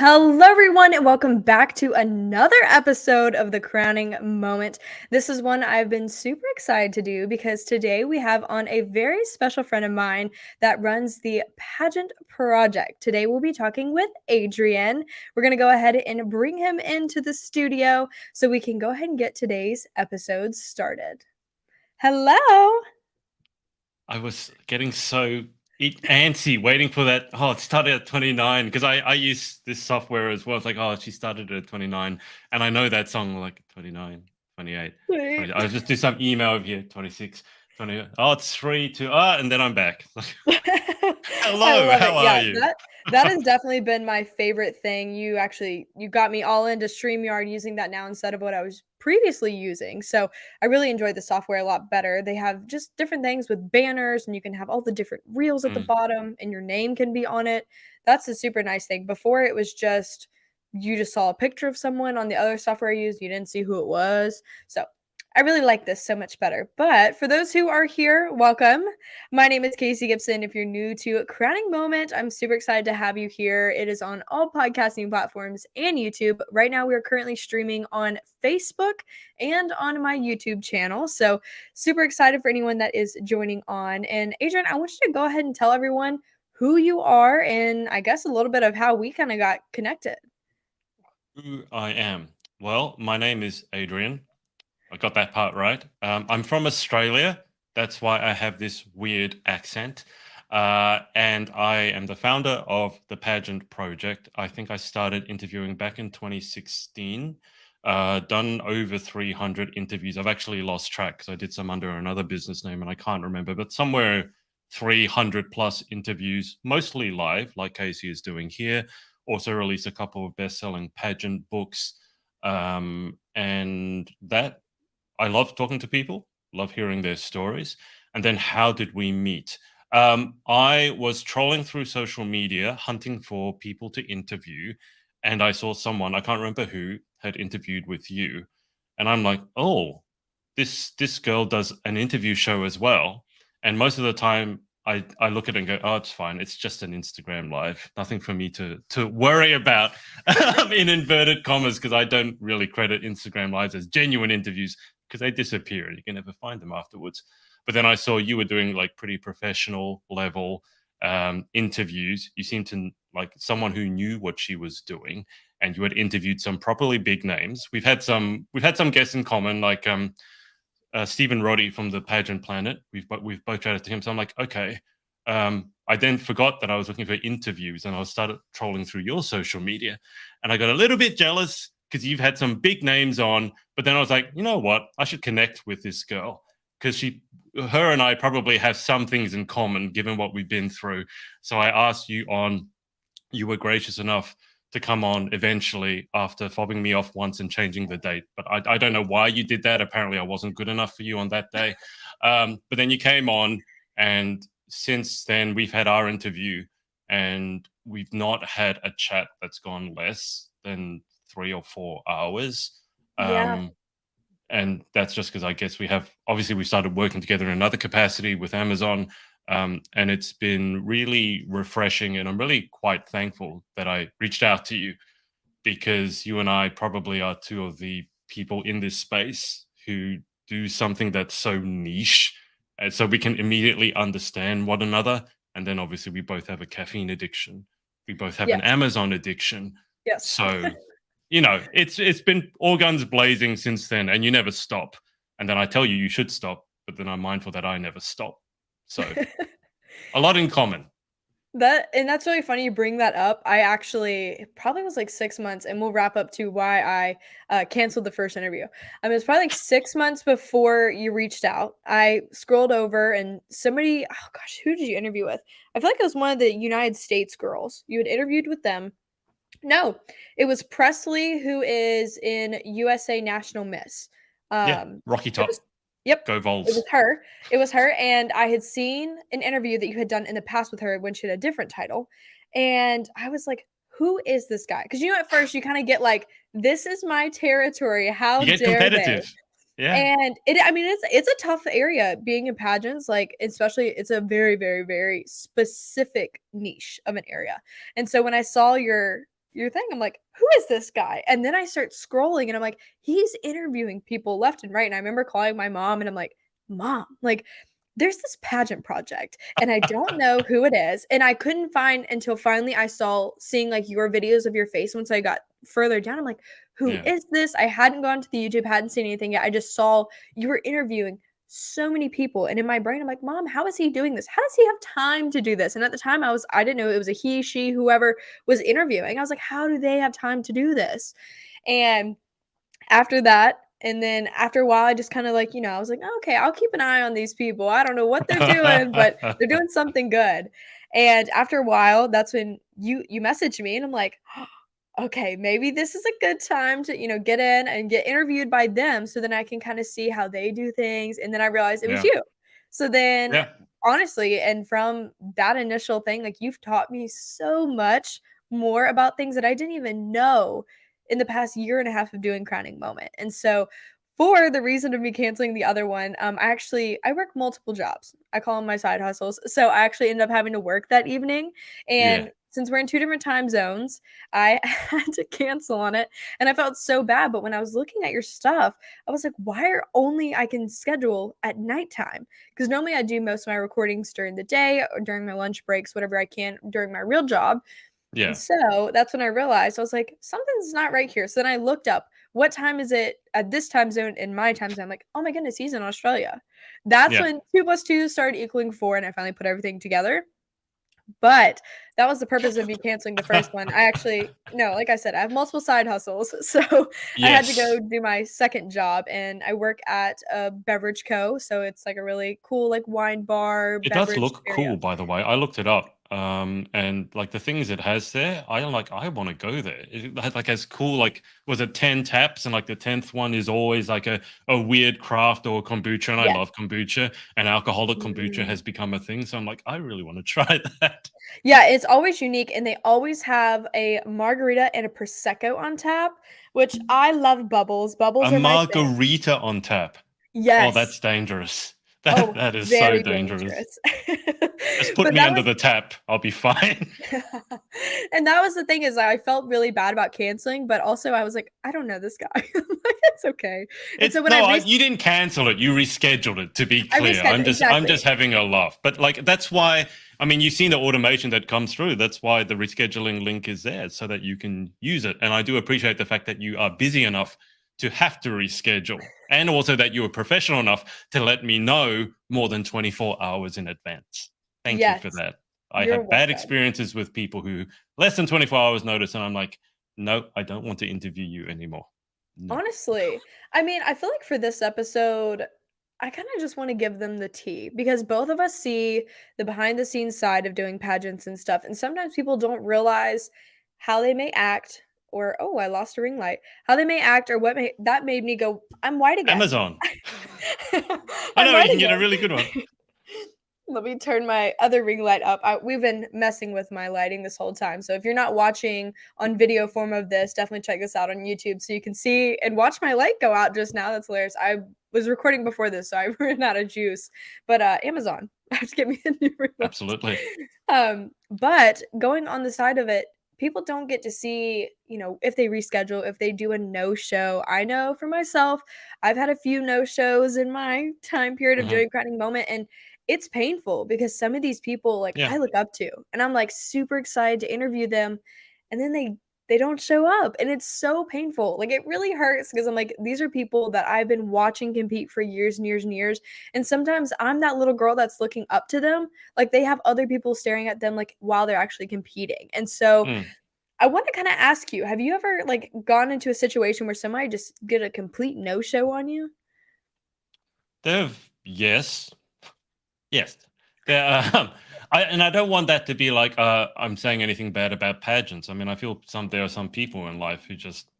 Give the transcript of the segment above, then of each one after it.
Hello, everyone, and welcome back to another episode of The Crowning Moment. This is one I've been super excited to do because today we have on a very special friend of mine that runs the Pageant Project. Today we'll be talking with Adrian. We're going to go ahead and bring him into the studio so we can go ahead and get today's episode started. Hello. I was getting so antsy waiting for that. Oh, it started at 29 because I use this software as well. It's like, oh, she started at 29. And I know that song like 29, 28, 20. I just do some email of you, 26, 20. Oh, it's 3, 2, and then I'm back. I Hello, love it. how are Yeah, you? that has definitely been my favorite thing. You got me all into StreamYard using that now instead of what I was previously using. So I really enjoyed the software a lot better. They have just different things with banners and you can have all the different reels at the Mm. bottom and your name can be on it. That's a super nice thing. Before it was just you just saw a picture of someone on the other software I used, you didn't see who it was. So I really like this so much better. But for those who are here, welcome. My name is Casey Gibson. If you're new to Crowning Moment, I'm super excited to have you here. It is on all podcasting platforms and YouTube. Right now, we are currently streaming on Facebook and on my YouTube channel. So, super excited for anyone that is joining on. And Adrian, I want you to go ahead and tell everyone who you are and I guess a little bit of how we kind of got connected. Who I am. Well, my name is Adrian. I got that part right. I'm from Australia. That's why I have this weird accent. And I am the founder of the Pageant Project. I think I started interviewing back in 2016. Done over 300 interviews. I've actually lost track because I did some under another business name and I can't remember, but somewhere 300 plus interviews, mostly live, like Casey is doing here. Also released a couple of best-selling pageant books. And that I love talking to people, love hearing their stories. And then how did we meet? I was trolling through social media, hunting for people to interview, and I saw someone, I can't remember who, had interviewed with you. And I'm like, oh, this girl does an interview show as well. And most of the time I look at it and go, oh, it's fine. It's just an Instagram live. Nothing for me to worry about in inverted commas, because I don't really credit Instagram lives as genuine interviews because they disappear and you can never find them afterwards. But then I saw you were doing like pretty professional level interviews. You seemed to like someone who knew what she was doing, and you had interviewed some properly big names. We've had some guests in common, like Stephen Roddy from the Pageant Planet. We've both chatted to him. So I'm like, okay. I then forgot that I was looking for interviews, and I started trolling through your social media, and I got a little bit jealous because you've had some big names on. But then I was like, you know what? I should connect with this girl because her and I probably have some things in common given what we've been through. So I asked you on. You were gracious enough to come on eventually after fobbing me off once and changing the date. But I don't know why you did that. Apparently, I wasn't good enough for you on that day. But then you came on, and since then, we've had our interview, and we've not had a chat that's gone less than 3 or 4 hours. Yeah. And that's just because I guess we started working together in another capacity with Amazon. And it's been really refreshing. And I'm really quite thankful that I reached out to you because you and I probably are two of the people in this space who do something that's so niche. And so we can immediately understand one another. And then obviously, we both have a caffeine addiction, we both have an Yes. Amazon addiction. Yes. So it's been all guns blazing since then, and you never stop. And then I tell you should stop, but then I'm mindful that I never stop. So a lot in common. That's really funny you bring that up. I actually it probably was like 6 months, and we'll wrap up to why I, canceled the first interview. It was probably like 6 months before you reached out. I scrolled over and somebody oh gosh, who did you interview with? I feel like it was one of the United States girls. You had interviewed with them. No, it was Presley, who is in USA National Miss. Yeah, Um, Rocky it was Top, Yep, go it was Vols. her. It was her, and I had seen an interview that you had done in the past with her when she had a different title, and I was like, "Who is this guy?" Because at first you kinda get like, "This is my territory, how You get dare they?" competitive. Yeah. And it's a tough area being in pageants, like, especially it's a very, very, very specific niche of an area. And so when I saw your your thing." I'm like, "Who is this guy?" And then I start scrolling and I'm like, "He's interviewing people left and right." And I remember calling my mom and I'm like, "Mom, like there's this pageant project and I don't know who it is." And I couldn't find until finally I saw seeing like your videos of your face once I got further down. I'm like, "Who Yeah. is this?" I hadn't gone to the YouTube, hadn't seen anything yet. I just saw you were interviewing so many people. And in my brain, I'm like, "Mom, how is he doing this? How does he have time to do this?" And at the time I didn't know it was a he, she, whoever was interviewing. I was like, "How do they have time to do this?" And after that, and then after a while, I just kinda like, I was like, "Oh, okay, I'll keep an eye on these people. I don't know what they're doing, but they're doing something good." And after a while, that's when you messaged me, and I'm like, "Okay, maybe this is a good time to, get in and get interviewed by them so then I can kinda see how they do things." And then I realized it was Yeah. you. So then, Yeah. honestly, and from that initial thing, like, you've taught me so much more about things that I didn't even know in the past year and a half of doing Crowning Moment. And so for the reason of me canceling the other one, I work multiple jobs. I call them my side hustles. So I actually ended up having to work that evening. Yeah. And since we're in two different time zones, I had to cancel on it. And I felt so bad. But when I was looking at your stuff, I was like, why are only I can schedule at nighttime? Because normally I do most of my recordings during the day or during my lunch breaks, whatever I can during my real job. And Yeah. so that's when I realized, I was like, something's not right here. So then I looked up what time is it at this time zone in my time zone. I'm like, oh my goodness, he's in Australia. That's Yeah. when 2 plus 2 started equaling 4, and I finally put everything together. But that was the purpose of me canceling the first one. I actually no, like I said, I have multiple side hustles. So I had to Yes. go do my second job, and I work at a beverage co. So it's like a really cool like wine bar It does beverage look area. cool, by the way. I looked it up, and like the things it has there, I want to go there. It had like as cool like was it 10 taps, and like the 10th one is always like a weird craft or kombucha, and I Yes. love kombucha, and alcoholic kombucha Mm. has become a thing. So I'm like, I really want to try that. Yeah, it's always unique, and they always have a margarita and a prosecco on tap, which I love bubbles. A Bubbles are my thing. margarita on tap. Oh, Yes. that's dangerous. That Oh, that is so very dangerous. dangerous. Just put But me that under was the tap. I'll be fine. and that was the thing is I felt really bad about canceling, but also I was like, "I don't know this guy." I'm like, "It's okay." And It's so when no, you didn't cancel it. You rescheduled it. To be I clear, rescheduled I'm exactly. just having a laugh. But like that's why. I mean, you've seen the automation that comes through. That's why the rescheduling link is there, so that you can use it. And I do appreciate the fact that you are busy enough to have to reschedule, and also that you are professional enough to let me know more than 24 hours in advance. Thank you for Yes, that. I you're have bad welcome. experiences with people who less than 24 hours notice, and I'm like, no, I don't want to interview you anymore. No. Honestly, I mean, I feel like for this episode, I kind of just want to give them the tea because both of us see the behind the scenes side of doing pageants and stuff. And sometimes people don't realize how they may act, or, oh, I lost a ring light, how they may act, or that made me go, I'm white again. Amazon. I I'm know you white can get a really good one. again. Let me turn my other ring light up. We've been messing with my lighting this whole time. So if you're not watching on video form of this, definitely check this out on YouTube so you can see and watch my light go out just now. That's hilarious. I was recording before this, so I ran out of juice. But Amazon, I have to get me a new ring light. Absolutely. But going on the side of it, people don't get to see, if they reschedule, if they do a no show. I know for myself, I've had a few no shows in my time period of Mhm. doing Crowning Moment, and it's painful because some of these people like Yeah. I look up to, and I'm like super excited to interview them, and then they don't show up, and it's so painful. Like it really hurts because I'm like, these are people that I've been watching compete for years and years and years. And sometimes I'm that little girl that's looking up to them, like they have other people staring at them like while they're actually competing. And so Mm. I want to kind of ask you, have you ever like gone into a situation where somebody just get a complete no-show on you? Yes. Yes. There, I don't want that to be like I'm saying anything bad about pageants. I mean, I feel there are some people in life who just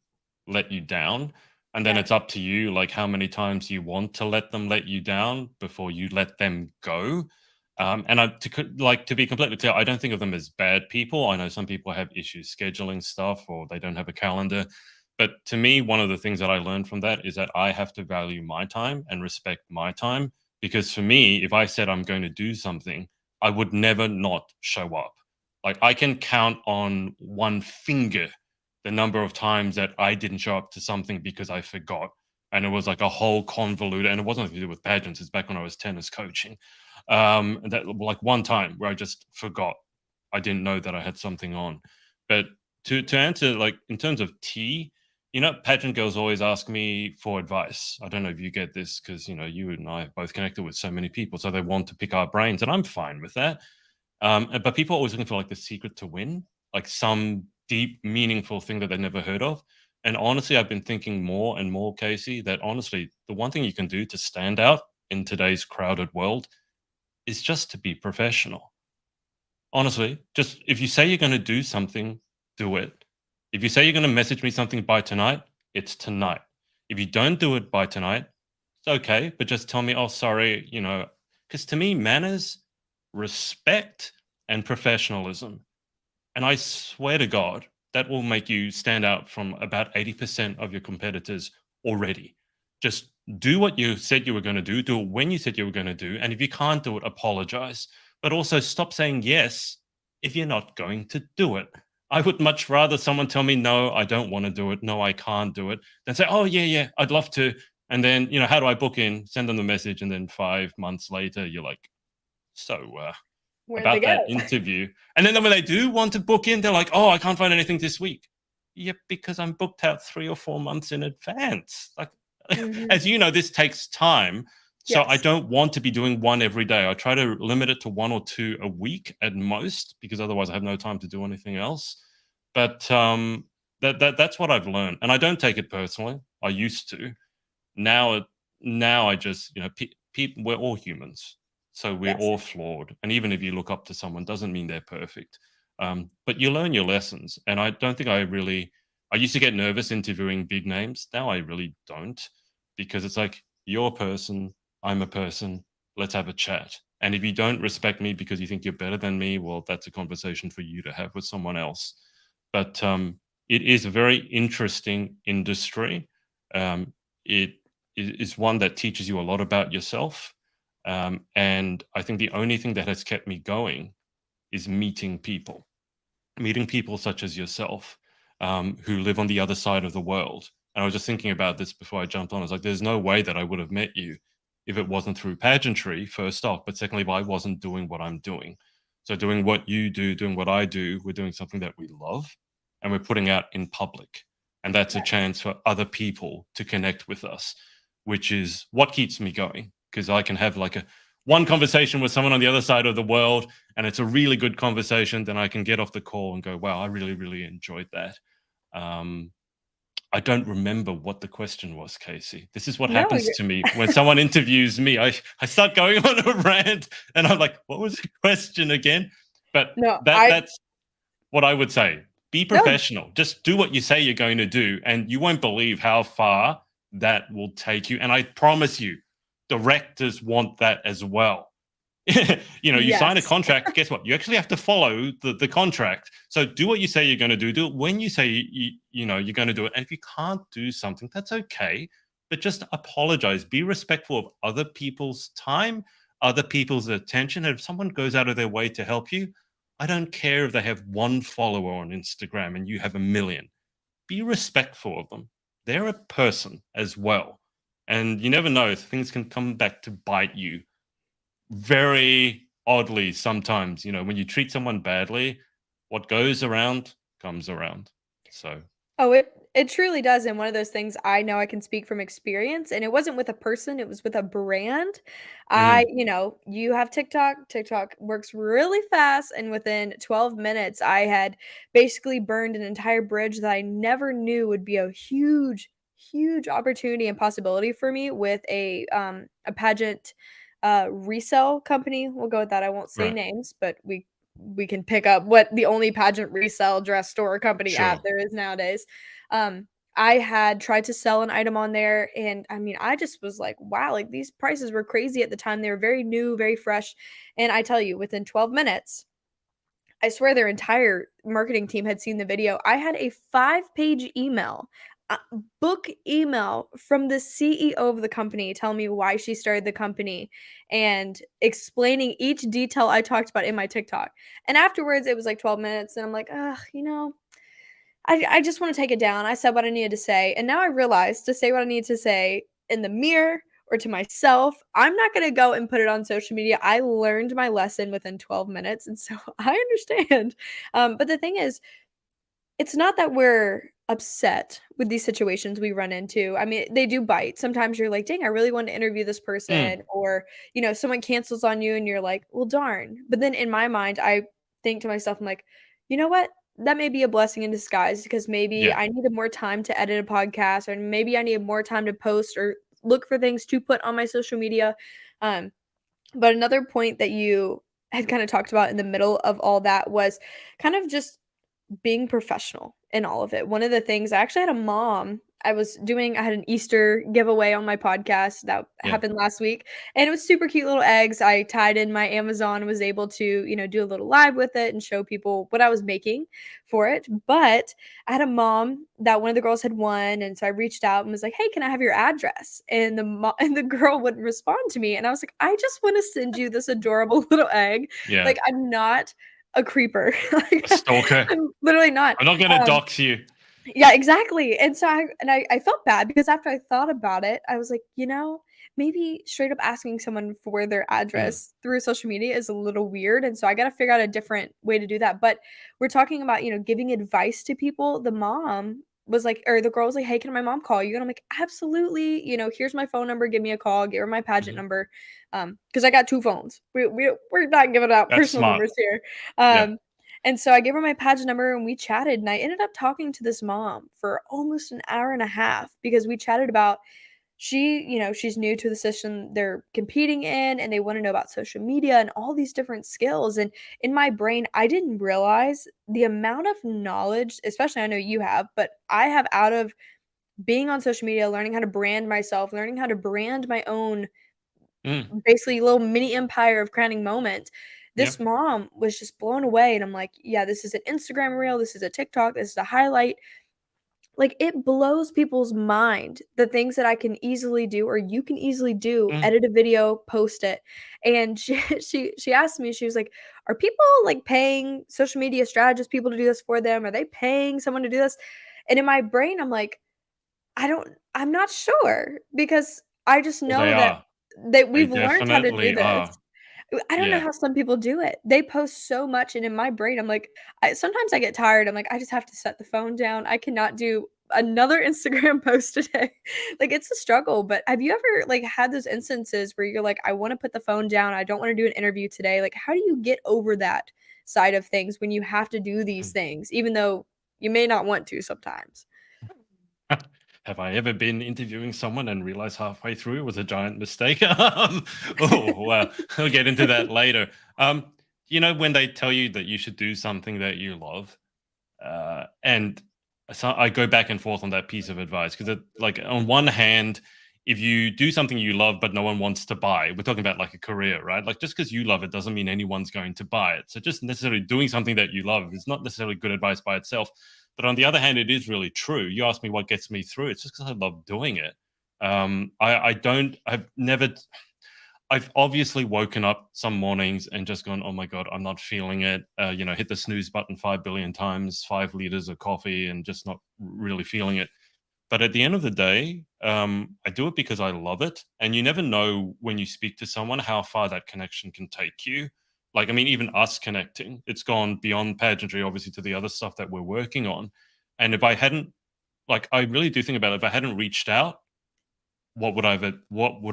let you down, and then Yeah. it's up to you, like how many times you want to let them let you down before you let them go. And like to be completely clear, I don't think of them as bad people. I know some people have issues scheduling stuff or they don't have a calendar. But to me, one of the things that I learned from that is that I have to value my time and respect my time. Because for me, if I said I'm going to do something, I would never not show up. Like I can count on one finger the number of times that I didn't show up to something because I forgot. And it was like a whole convoluted, and it wasn't to do with pageants. It's back when I was tennis coaching. That like one time where I just forgot. I didn't know that I had something on. But to answer, like in terms of tea, pageant girls always ask me for advice. I don't know if you get this because you and I have both connected with so many people, so they want to pick our brains, and I'm fine with that. But people are always looking for like the secret to win, like some deep, meaningful thing that they've never heard of. And honestly, I've been thinking more and more, Casey, that honestly, the one thing you can do to stand out in today's crowded world is just to be professional. Honestly, just if you say you're going to do something, do it. If you say you're going to message me something by tonight, it's tonight. If you don't do it by tonight, it's okay, but just tell me, oh, sorry, because to me, manners, respect, and professionalism, and I swear to God, that will make you stand out from about 80% of your competitors already. Just do what you said you were going to do it when you said you were going to do. And if you can't do it, apologize. But also stop saying yes if you're not going to do it. I would much rather someone tell me, no, I don't want to do it. No, I can't do it. Than say, oh, yeah, yeah, I'd love to. And then, how do I book in? Send them the message. And then 5 months later, you're like, so, Where'd they about go? that interview. And then when they do want to book in, they're like, oh, I can't find anything this week. Yeah, because I'm booked out 3 or 4 months in advance. Like, Mhm. as you know, this takes time. So I Yes. don't want to be doing one every day. I try to limit it to 1 or 2 a week at most, because otherwise I have no time to do anything else. But that's what I've learned, and I don't take it personally. I used to. Now, now I just people. We're all humans, so we're Yes. all flawed. And even if you look up to someone, doesn't mean they're perfect. But you learn your lessons, and I don't think I really. I used to get nervous interviewing big names. Now I really don't, because it's like you're a person, I'm a person. Let's have a chat. And if you don't respect me because you think you're better than me, well, that's a conversation for you to have with someone else. But it is a very interesting industry. It is one that teaches you a lot about yourself. And I think the only thing that has kept me going is meeting people such as yourself, who live on the other side of the world. And I was just thinking about this before I jumped on. I was like, there's no way that I would have met you if it wasn't through pageantry, first off, but secondly, if I wasn't doing what I'm doing. So, doing what you do, doing what I do, we're doing something that we love and we're putting out in public. And that's a chance for other people to connect with us, which is what keeps me going. Because I can have like a one conversation with someone on the other side of the world, and it's a really good conversation, then I can get off the call and go, wow, I really, really enjoyed that. Um, I don't remember what the question was, Casey. This is what No, happens you're to me when someone interviews me. I start going on a rant, and I'm like, what was the question again? But no, that's what I would say. Be no, professional. Just do what you say you're going to do, and you won't believe how far that will take you. And I promise you, directors want that as well. You sign a yes. contract. Guess what? You actually have to follow the contract. So do what you say you're going to do. Do it when you say you're going to do it. And if you can't do something, that's okay. But just apologize. Be respectful of other people's time, other people's attention. And if someone goes out of their way to help you, I don't care if they have one follower on Instagram and you have a million. Be respectful of them. They're a person as well. And you never know, things can come back to bite you very oddly sometimes. When you treat someone badly, what goes around comes around. So, Oh, it truly does, and one of those things I know I can speak from experience, and it wasn't with a person, it was with a brand. mhm, You have TikTok works really fast, and within 12 minutes, I had basically burned an entire bridge that I never knew would be a huge, huge opportunity and possibility for me with a pageant, resale company. We'll go with that. I won't say right, names, but we can pick up what the only pageant resale dress store company app sure. there is nowadays. Um, I had tried to sell an item on there, and I mean, I just was like, wow, like these prices were crazy at the time. They were very new, very fresh. And I tell you, within 12 minutes, I swear their entire marketing team had seen the video. I had a 5-page email, book email from the CEO of the company telling me why she started the company and explaining each detail I talked about in my TikTok. And afterwards, it was like 12 minutes, and I'm like, ugh, I just want to take it down. I said what I needed to say. And now I realize to say what I need to say in the mirror or to myself, I'm not going to go and put it on social media. I learned my lesson within 12 minutes. And so I understand. But the thing is, it's not that we're upset with these situations we run into. I mean, they do bite. Sometimes you're like, dang, I really want to interview this person. Mm, Or, someone cancels on you and you're like, well, darn. But then in my mind, I think to myself, I'm like, you know what? That may be a blessing in disguise because maybe yeah. I needed more time to edit a podcast, or maybe I needed more time to post or look for things to put on my social media. Um, but another point that you had kind of talked about in the middle of all that was kind of just being professional in all of it. One of the things, I actually had a mom, I had an Easter giveaway on my podcast that Yeah. happened last week, and it was super cute little eggs. I tied in my Amazon, was able to, do a little live with it and show people what I was making for it. But I had a mom that one of the girls had won, and so I reached out and was like, "Hey, can I have your address?" And and the girl wouldn't respond to me, and I was like, "I just want to send you this adorable little egg. Yeah. Like, I'm not a creeper." A Like, stalker. I'm literally not. I'm not going to Um, dox you. yeah, exactly. And so I felt bad because after I thought about it, I was like, maybe straight up asking someone for their Mm, address through social media is a little weird. And so I got to figure out a different way to do that. But we're talking about, giving advice to people. The mom was like, or the girl was like, "Hey, can my mom call you?" And I'm like, "Absolutely. Here's my phone number. Give me a call. Give her my Pageant mhm. number." Because I got two phones. We're not giving out That's personal smart. numbers here. Yeah. And so I gave her my Pageant number and we chatted, and I ended up talking to this mom for almost an hour and a half because we chatted about she's new to the system they're competing in, and they want to know about social media and all these different skills. And in my brain, I didn't realize the amount of knowledge, especially I know you have, but I have out of being on social media, learning how to brand myself, learning how to brand my own Mm, basically little mini empire of crowning moment. yeah. This mom was just blown away, and I'm like, "Yeah, this is an Instagram reel, this is a TikTok, this is a highlight." Like, it blows people's mind, the things that I can easily do or you can easily do, Mm, edit a video, post it. And she asked me, she was like, "Are people, like, paying social media strategist people to do this for them? Are they paying someone to do this?" And in my brain, I'm like, I'm not sure because I just well, they know that are. They we've learned how to do definitely this. are. I don't know Yeah. how some people do it. They post so much, and in my brain, I'm like, sometimes I get tired. I'm like, I just have to set the phone down. I cannot do another Instagram post today. Like, it's a struggle. But have you ever like had those instances where you're like, I want to put the phone down. I don't want to do an interview today. Like, how do you get over that side of things when you have to do these Mm. things, even though you may not want to sometimes? Have I ever been interviewing someone and realized halfway through it was a giant mistake? Oh, well, I'll get into that later. When they tell you that you should do something that you love, and so I go back and forth on that piece of advice because, like, on one hand, if you do something you love but no one wants to buy, we're talking about like a career, right? Like, just because you love it doesn't mean anyone's going to buy it. So, just necessarily doing something that you love is not necessarily good advice by itself. But on the other hand, it is really true. You ask me what gets me through. It's just because I love doing it. I don't. I've obviously woken up some mornings and just gone, "Oh my god, I'm not feeling it." Hit the snooze button 5 billion times, 5 liters of coffee, and just not really feeling it. But at the end of the day, I do it because I love it, and you never know when you speak to someone how far that connection can take you. Like, I mean, even us connecting, it's gone beyond pageantry, obviously, to the other stuff that we're working on. And if I hadn't, like, I really do think about it. If I hadn't reached out, what would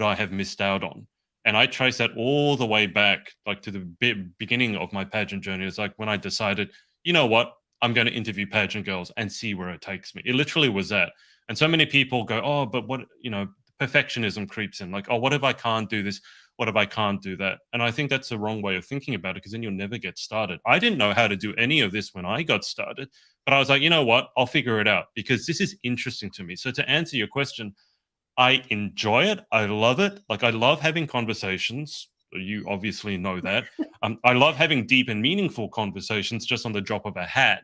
I have missed out on? And I trace that all the way back, like, to the beginning of my pageant journey. It's like when I decided, you know what, I'm going to interview pageant girls and see where it takes me. It literally was that. And so many people go, "Oh, but what, perfectionism creeps in. Like, oh, what if I can't do this? What if I can't do that?" And I think that's the wrong way of thinking about it because then you'll never get started. I didn't know how to do any of this when I got started, but I was like, you know what, I'll figure it out because this is interesting to me. So to answer your question, I enjoy it. I love it. Like, I love having conversations. You obviously know that. I love having deep and meaningful conversations just on the drop of a hat.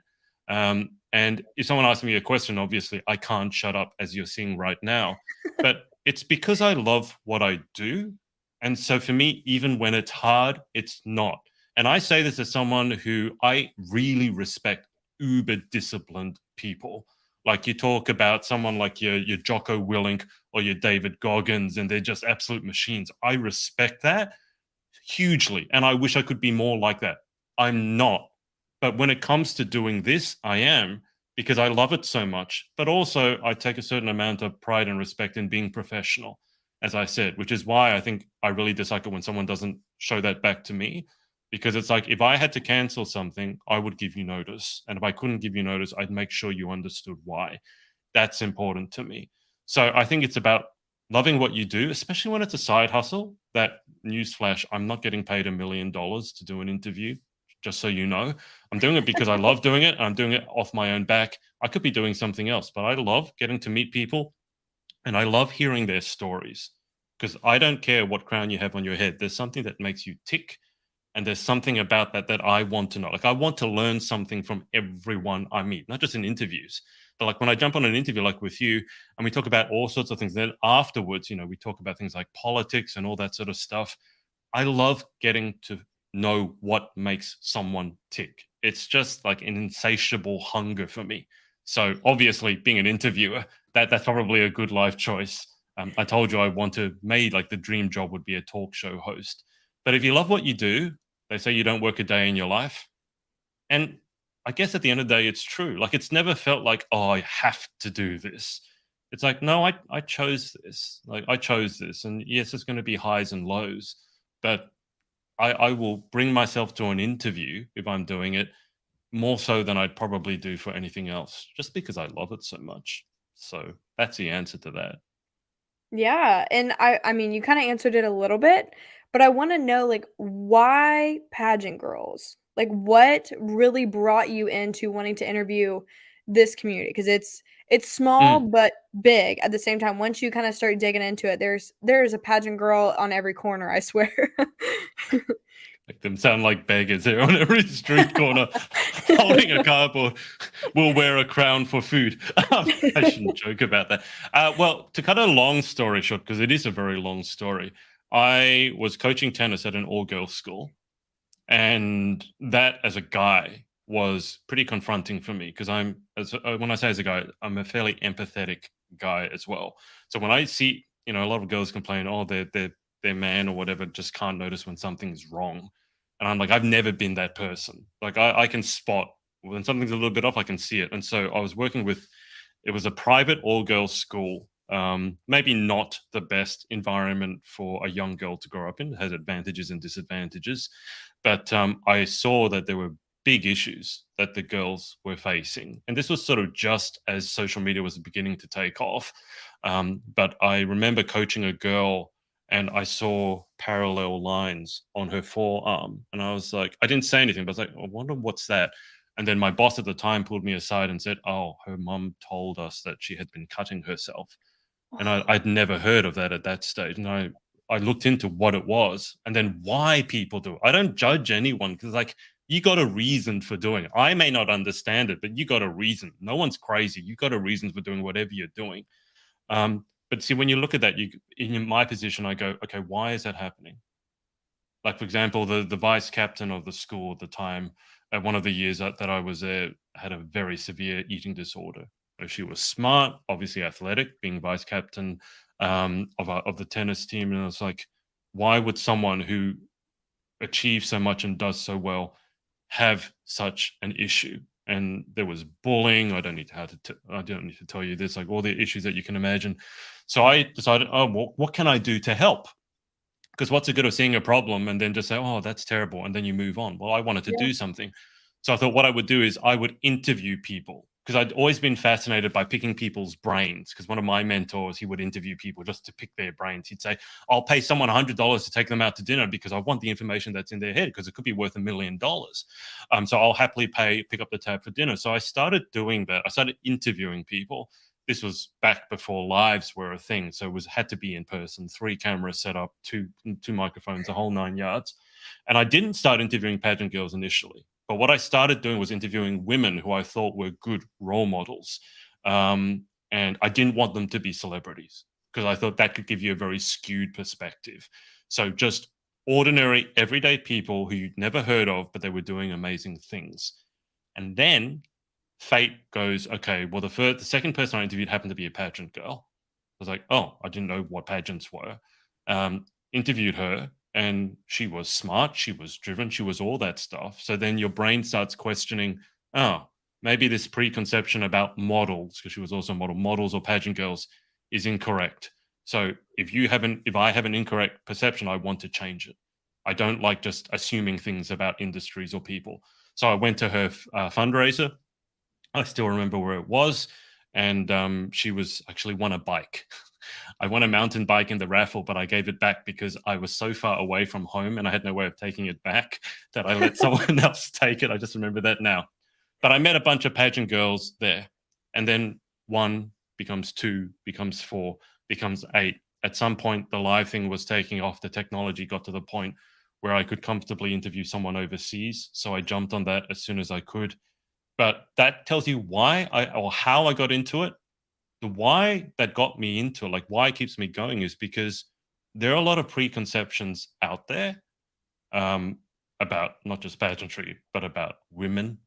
And if someone asks me a question, obviously I can't shut up as you're seeing right now. But it's because I love what I do. And so for me, even when it's hard, it's not. And I say this as someone who I really respect uber disciplined people. Like you talk about someone like your Jocko Willink or your David Goggins, and they're just absolute machines. I respect that hugely, and I wish I could be more like that. I'm not. But when it comes to doing this, I am, because I love it so much. But also, I take a certain amount of pride and respect in being professional, as I said, which is why I think I really dislike it when someone doesn't show that back to me. Because it's like, if I had to cancel something, I would give you notice. And if I couldn't give you notice, I'd make sure you understood why. That's important to me. So I think it's about loving what you do, especially when it's a side hustle. That, newsflash, I'm not getting paid $1 million to do an interview, just so you know. I'm doing it because I love doing it. I'm doing it off my own back. I could be doing something else, but I love getting to meet people and I love hearing their stories, because I don't care what crown you have on your head. There's something that makes you tick, and there's something about that that I want to know. Like, I want to learn something from everyone I meet, not just in interviews, but like when I jump on an interview like with you and we talk about all sorts of things, then afterwards, we talk about things like politics and all that sort of stuff. I love getting to know what makes someone tick. It's just like an insatiable hunger for me. So obviously, being an interviewer, that's probably a good life choice. I told you I made like the dream job would be a talk show host. But if you love what you do, they say you don't work a day in your life. And I guess at the end of the day, it's true. Like, it's never felt like, oh, I have to do this. It's like, no, I chose this. Like, I chose this. And yes, it's going to be highs and lows, but I will bring myself to an interview if I'm doing it more so than I'd probably do for anything else, just because I love it so much. So that's the answer to that. Yeah, and I mean, you kinda answered it a little bit, but I wanna know, like, why pageant girls? Like, what really brought you into wanting to interview this community? Because it's small, Mm. but big at the same time. Once you kinda start digging into it, there's a pageant girl on every corner, I swear. Make them sound like beggars here on every street corner, holding a cardboard. We'll wear a crown for food. I shouldn't joke about that. Well, to cut a long story short, because it is a very long story, I was coaching tennis at an all-girls school, and that, as a guy, was pretty confronting for me, because when I say as a guy, I'm a fairly empathetic guy as well. So when I see, a lot of girls complain, oh, their man or whatever just can't notice when something's wrong, and I'm like, I've never been that person. Like, I can spot when something's a little bit off. I can see it. And so I was working with, it was a private all girls school. Maybe not the best environment for a young girl to grow up in. It has advantages and disadvantages, but I saw that there were big issues that the girls were facing, and this was sort of just as social media was beginning to take off. But I remember coaching a girl, and I saw parallel lines on her forearm, and I was like, I didn't say anything, but I was like, I wonder what's that. And then my boss at the time pulled me aside and said, "Oh, her mum told us that she had been cutting herself." And I'd never heard of that at that stage. And I looked into what it was and then why people do it. I don't judge anyone, because, like, you got a reason for doing it. I may not understand it, but you got a reason. No one's crazy. You got a reason for doing whatever you're doing. But see, when you look at that, in my position, I go, okay, why is that happening? Like, for example, the vice captain of the school at the time, at one of the years that I was there, had a very severe eating disorder. She was smart, obviously athletic, being vice captain of the tennis team, and it's like, why would someone who achieves so much and does so well have such an issue? And there was bullying. I don't need to tell you this, like all the issues that you can imagine. So I decided, oh, well, what can I do to help? Because what's the good of seeing a problem and then just say, "Oh, that's terrible," and then you move on? Well, I wanted to Yeah. do something. So I thought what I would do is I would interview people, because I'd always been fascinated by picking people's brains, because one of my mentors, he would interview people just to pick their brains. He'd say, "I'll pay someone $100 to take them out to dinner because I want the information that's in their head, because it could be worth $1 million. So I'll happily pick up the tab for dinner." So I started doing that. I started interviewing people. This was back before lives were a thing, so it had to be in person. 3 cameras set up, two microphones, the whole 9 yards. And I didn't start interviewing pageant girls initially, but what I started doing was interviewing women who I thought were good role models, and I didn't want them to be celebrities, because I thought that could give you a very skewed perspective. So just ordinary, everyday people who you'd never heard of, but they were doing amazing things. And then fate goes, okay, well, the second person I interviewed happened to be a pageant girl. I was like, oh, I didn't know what pageants were. Interviewed her, and she was smart, she was driven, she was all that stuff. So then your brain starts questioning, oh, maybe this preconception about models, because she was also a model, models or pageant girls, is incorrect. So if I have an incorrect perception, I want to change it. I don't like just assuming things about industries or people. So I went to her fundraiser. I still remember where it was, and she was actually won a bike. I won a mountain bike in the raffle, but I gave it back because I was so far away from home and I had no way of taking it back that I let someone else take it. I just remember that now. But I met a bunch of pageant girls there, and then one becomes two, becomes four, becomes eight. At some point, the live thing was taking off. The technology got to the point where I could comfortably interview someone overseas. So I jumped on that as soon as I could. But that tells you why or how I got into it. The why that got me into it, like why it keeps me going, is because there are a lot of preconceptions out there, um, about not just pageantry, but about women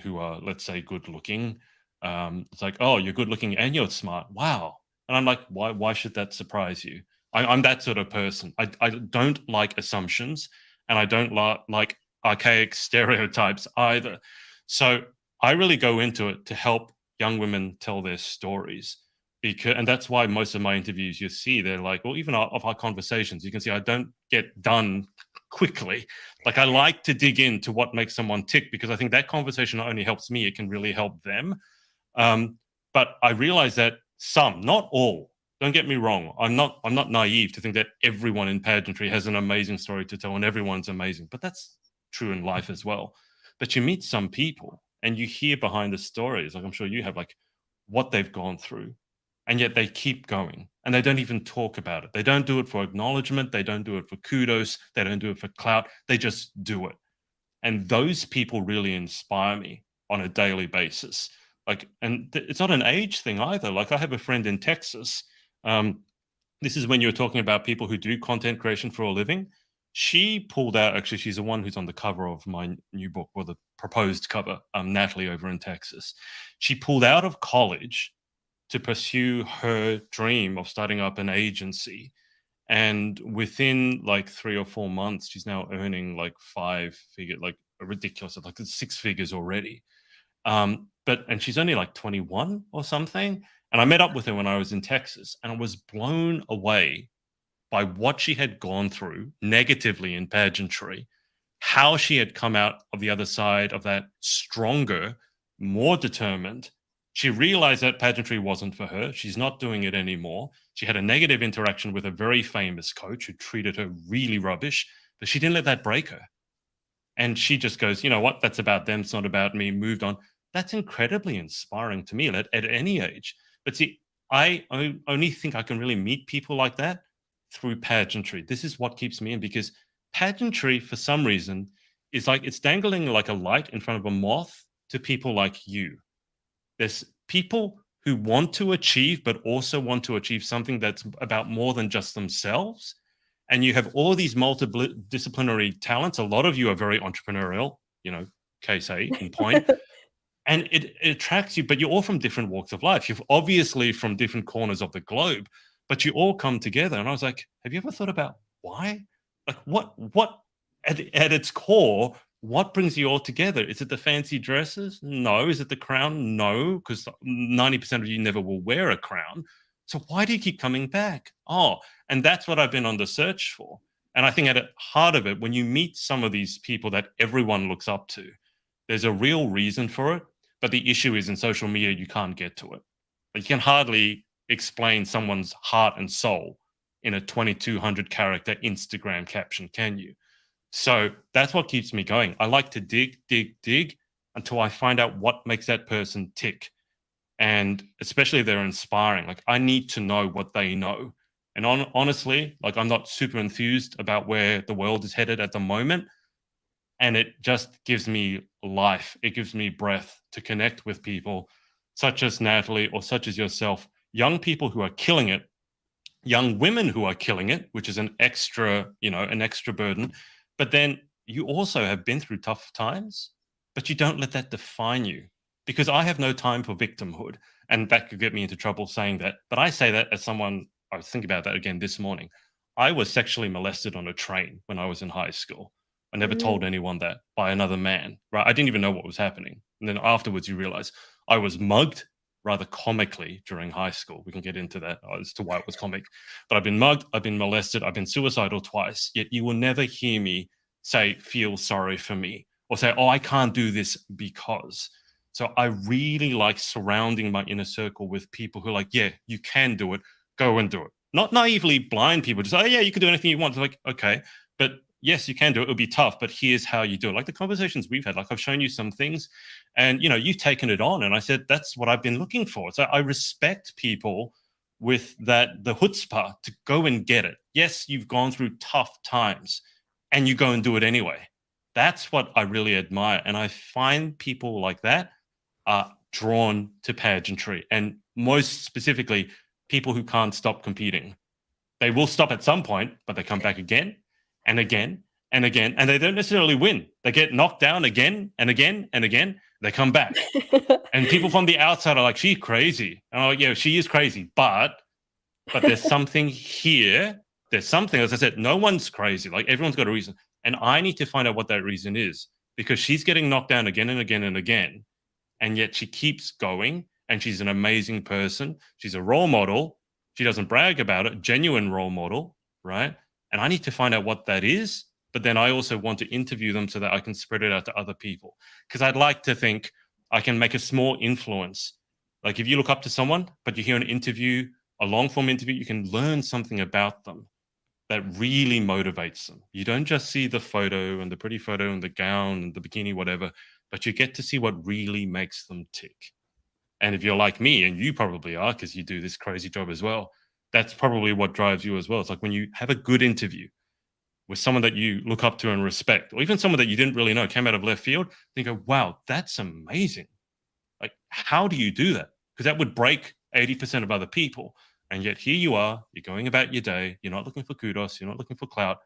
who are, let's say, good looking. It's like, oh, you're good looking and you're smart. Wow. And I'm like, why should that surprise you? I'm that sort of person. I don't like assumptions, and I don't like archaic stereotypes either. So I really go into it to help young women tell their stories. And that's why most of my interviews you see, they're like, well, even of our conversations, you can see I don't get done quickly. Like, I like to dig into what makes someone tick, because I think that conversation not only helps me, it can really help them. But I realize that some, not all, don't get me wrong, I'm not naive to think that everyone in pageantry has an amazing story to tell and everyone's amazing, but that's true in life as well. But you meet some people and you hear behind the stories, like I'm sure you have, like what they've gone through, and yet they keep going and they don't even talk about it. They don't do it for acknowledgement, they don't do it for kudos, they don't do it for clout, they just do it. And those people really inspire me on a daily basis. Like, and it's not an age thing either. Like, I have a friend in Texas. This is when you're talking about people who do content creation for a living. She pulled out, actually, she's the one who's on the cover of my new book, or the proposed cover, Natalie over in Texas. She pulled out of college to pursue her dream of starting up an agency. And within like 3 or 4 months, she's now earning like like a ridiculous, like 6 figures already. And she's only like 21 or something. And I met up with her when I was in Texas, and I was blown away by what she had gone through negatively in pageantry, how she had come out of the other side of that stronger, more determined. She realized that pageantry wasn't for her. She's not doing it anymore. She had a negative interaction with a very famous coach who treated her really rubbish, but she didn't let that break her. And she just goes, you know what? That's about them. It's not about me. Moved on. That's incredibly inspiring to me at any age. But see, I only think I can really meet people like that through pageantry. This is what keeps me in, because pageantry, for some reason, is like it's dangling like a light in front of a moth to people like you. There's people who want to achieve, but also want to achieve something that's about more than just themselves. And you have all these multidisciplinary talents. A lot of you are very entrepreneurial, case A in point. And it attracts you, but you're all from different walks of life. You're obviously from different corners of the globe, but you all come together. And I was like, have you ever thought about why? Like, what at its core, what brings you all together? Is it the fancy dresses? No. Is it the crown? No, because 90% of you never will wear a crown. So why do you keep coming back? Oh, and that's what I've been on the search for. And I think at the heart of it, when you meet some of these people that everyone looks up to, there's a real reason for it. But the issue is, in social media, you can't get to it. You can hardly explain someone's heart and soul in a 2,200 character Instagram caption, can you? So that's what keeps me going. I like to dig until I find out what makes that person tick. And especially if they're inspiring. Like, I need to know what they know. And honestly, like, I'm not super enthused about where the world is headed at the moment. And it just gives me life. It gives me breath to connect with people such as Natalie or such as yourself, young people who are killing it, young women who are killing it, which is an extra burden. But then you also have been through tough times. but you don't let that define you. Because I have no time for victimhood, and that could get me into trouble saying that. But I say that as someone, I was thinking about that again this morning. I was sexually molested on a train when I was in high school. I never told Mm. anyone that, by another man, right? I didn't even know what was happening. And then afterwards, you realize I was mugged rather comically during high school. We can get into that as to why it was comic. But I've been mugged, I've been molested, I've been suicidal twice, yet you will never hear me say, feel sorry for me, or say, oh, I can't do this because. So I really like surrounding my inner circle with people who are like, yeah, you can do it, go and do it. Not naively blind people, just, oh, yeah, you can do anything you want. It's like, okay, but yes, you can do it. It'll be tough, but here's how you do it. Like the conversations we've had, like I've shown you some things and, you've taken it on. And I said, that's what I've been looking for. So I respect people with the chutzpah to go and get it. Yes, you've gone through tough times and you go and do it anyway. That's what I really admire. And I find people like that are drawn to pageantry, and most specifically, people who can't stop competing. They will stop at some point, but they come back again and again and again, and they don't necessarily win. They get knocked down again and again and again. They come back. And people from the outside are like, she's crazy. And I'm like, yeah, she is crazy, but there's something here. There's something, as I said, no one's crazy. Like everyone's got a reason. And I need to find out what that reason is, because she's getting knocked down again and again and again. And yet she keeps going, and she's an amazing person. She's a role model. She doesn't brag about it, genuine role model, right? And I need to find out what that is. But then I also want to interview them so that I can spread it out to other people. Because I'd like to think I can make a small influence. Like if you look up to someone, but you hear an interview, a long form interview, you can learn something about them that really motivates them. You don't just see the photo and the pretty photo and the gown and the bikini, whatever, but you get to see what really makes them tick. And if you're like me, and you probably are, because you do this crazy job as well, that's probably what drives you as well. It's like when you have a good interview with someone that you look up to and respect, or even someone that you didn't really know came out of left field, and you go, wow, that's amazing. Like, how do you do that? Because that would break 80% of other people. And yet here you are, you're going about your day, you're not looking for kudos, you're not looking for clout,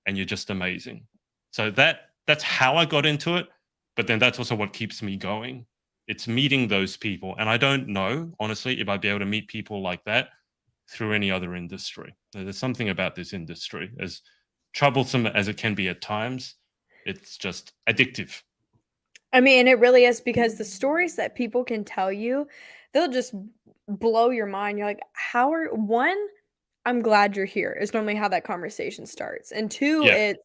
and you're just amazing. So that's how I got into it. But then that's also what keeps me going. It's meeting those people. And I don't know, honestly, if I'd be able to meet people like that through any other industry. There's something about this industry, as troublesome as it can be at times, it's just addictive. I mean, it really is, because the stories that people can tell you, they'll just blow your mind. You're like, how are one, I'm glad you're here, is normally how that conversation starts. And two, Yeah. it's,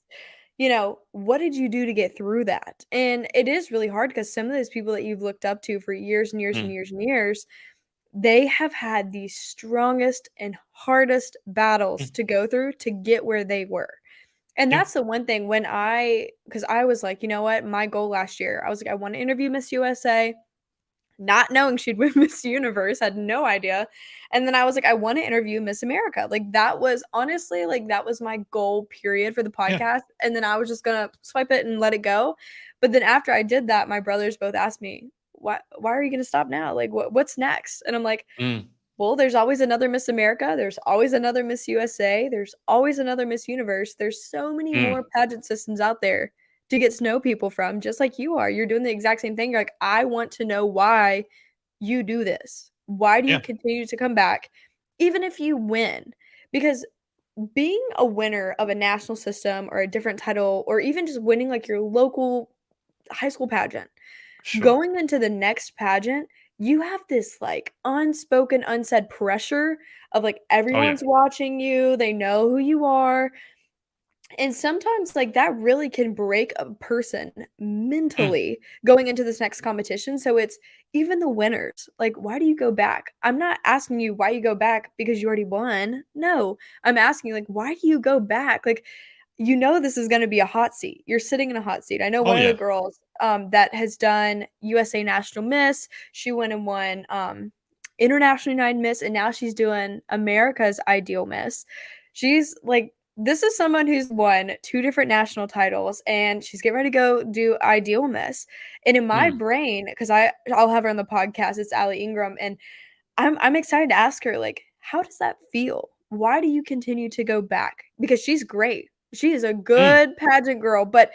what did you do to get through that? And it is really hard, because some of those people that you've looked up to for years and years and Mm. years and years, they have had the strongest and hardest battles Mm. to go through to get where they were. And Yeah. that's the one thing when because I was like, you know what, my goal last year, I was like, I want to interview Miss USA, not knowing she'd win Miss Universe, had no idea. And then I was like, I want to interview Miss America. Like that was honestly, like that was my goal period for the Yeah. podcast. And then I was just gonna swipe it and let it go. But then after I did that, my brothers both asked me, why are you gonna stop now? Like what's next? And I'm like, Mm. well, there's always another Miss America, there's always another Miss USA, there's always another Miss Universe. There's so many Mm. more pageant systems out there to get to know people from, just like you are. You're doing the exact same thing. You're like, I want to know why you do this. Why do you Yeah. continue to come back, even if you win? Because being a winner of a national system or a different title, or even just winning like your local high school pageant, Sure. going into the next pageant, you have this like unspoken, unsaid pressure of like Oh, yeah. everyone's watching you, they know who you are. And sometimes like that really can break a person Mm. mentally going into this next competition. So it's even the winners. Like, why do you go back? I'm not asking you why you go back because you already won. No, I'm asking you, like, why do you go back? Like, this is gonna be a hot seat. You're sitting in a hot seat. I know Oh, one of the yeah. girls, that has done USA National Miss. She went and won, International United Miss, and now she's doing America's Ideal Miss. She's like, this is someone who's won 2 different national titles, and she's getting ready to go do Ideal Miss. And in my Mm. brain, because I'll have her on the podcast, it's Allie Ingram, and I'm excited to ask her, like, how does that feel? Why do you continue to go back? Because she's great. She is a Mm. good pageant girl, but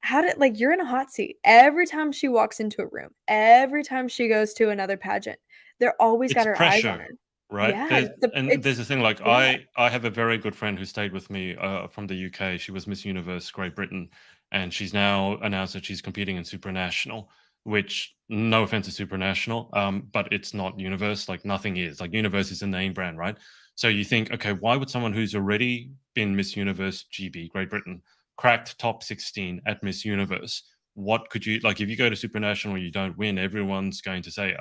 how did, like, you're in a hot seat every time she walks into a room, every time she goes to another pageant. They're always got It's her eyes on pressure, her. right? Yeah, There's it's a thing like yeah. I have a very good friend who stayed with me from the UK. She was Miss Universe Great Britain, and she's now announced that she's competing in Supranational. Which, no offense to Supranational, but it's not Universe. Like nothing is. Like Universe is a name brand, right? So you think, okay, why would someone who's already been Miss Universe GB Great Britain cracked top 16 at Miss Universe? What could you like if you go to Supranational, you don't win? Everyone's going to say,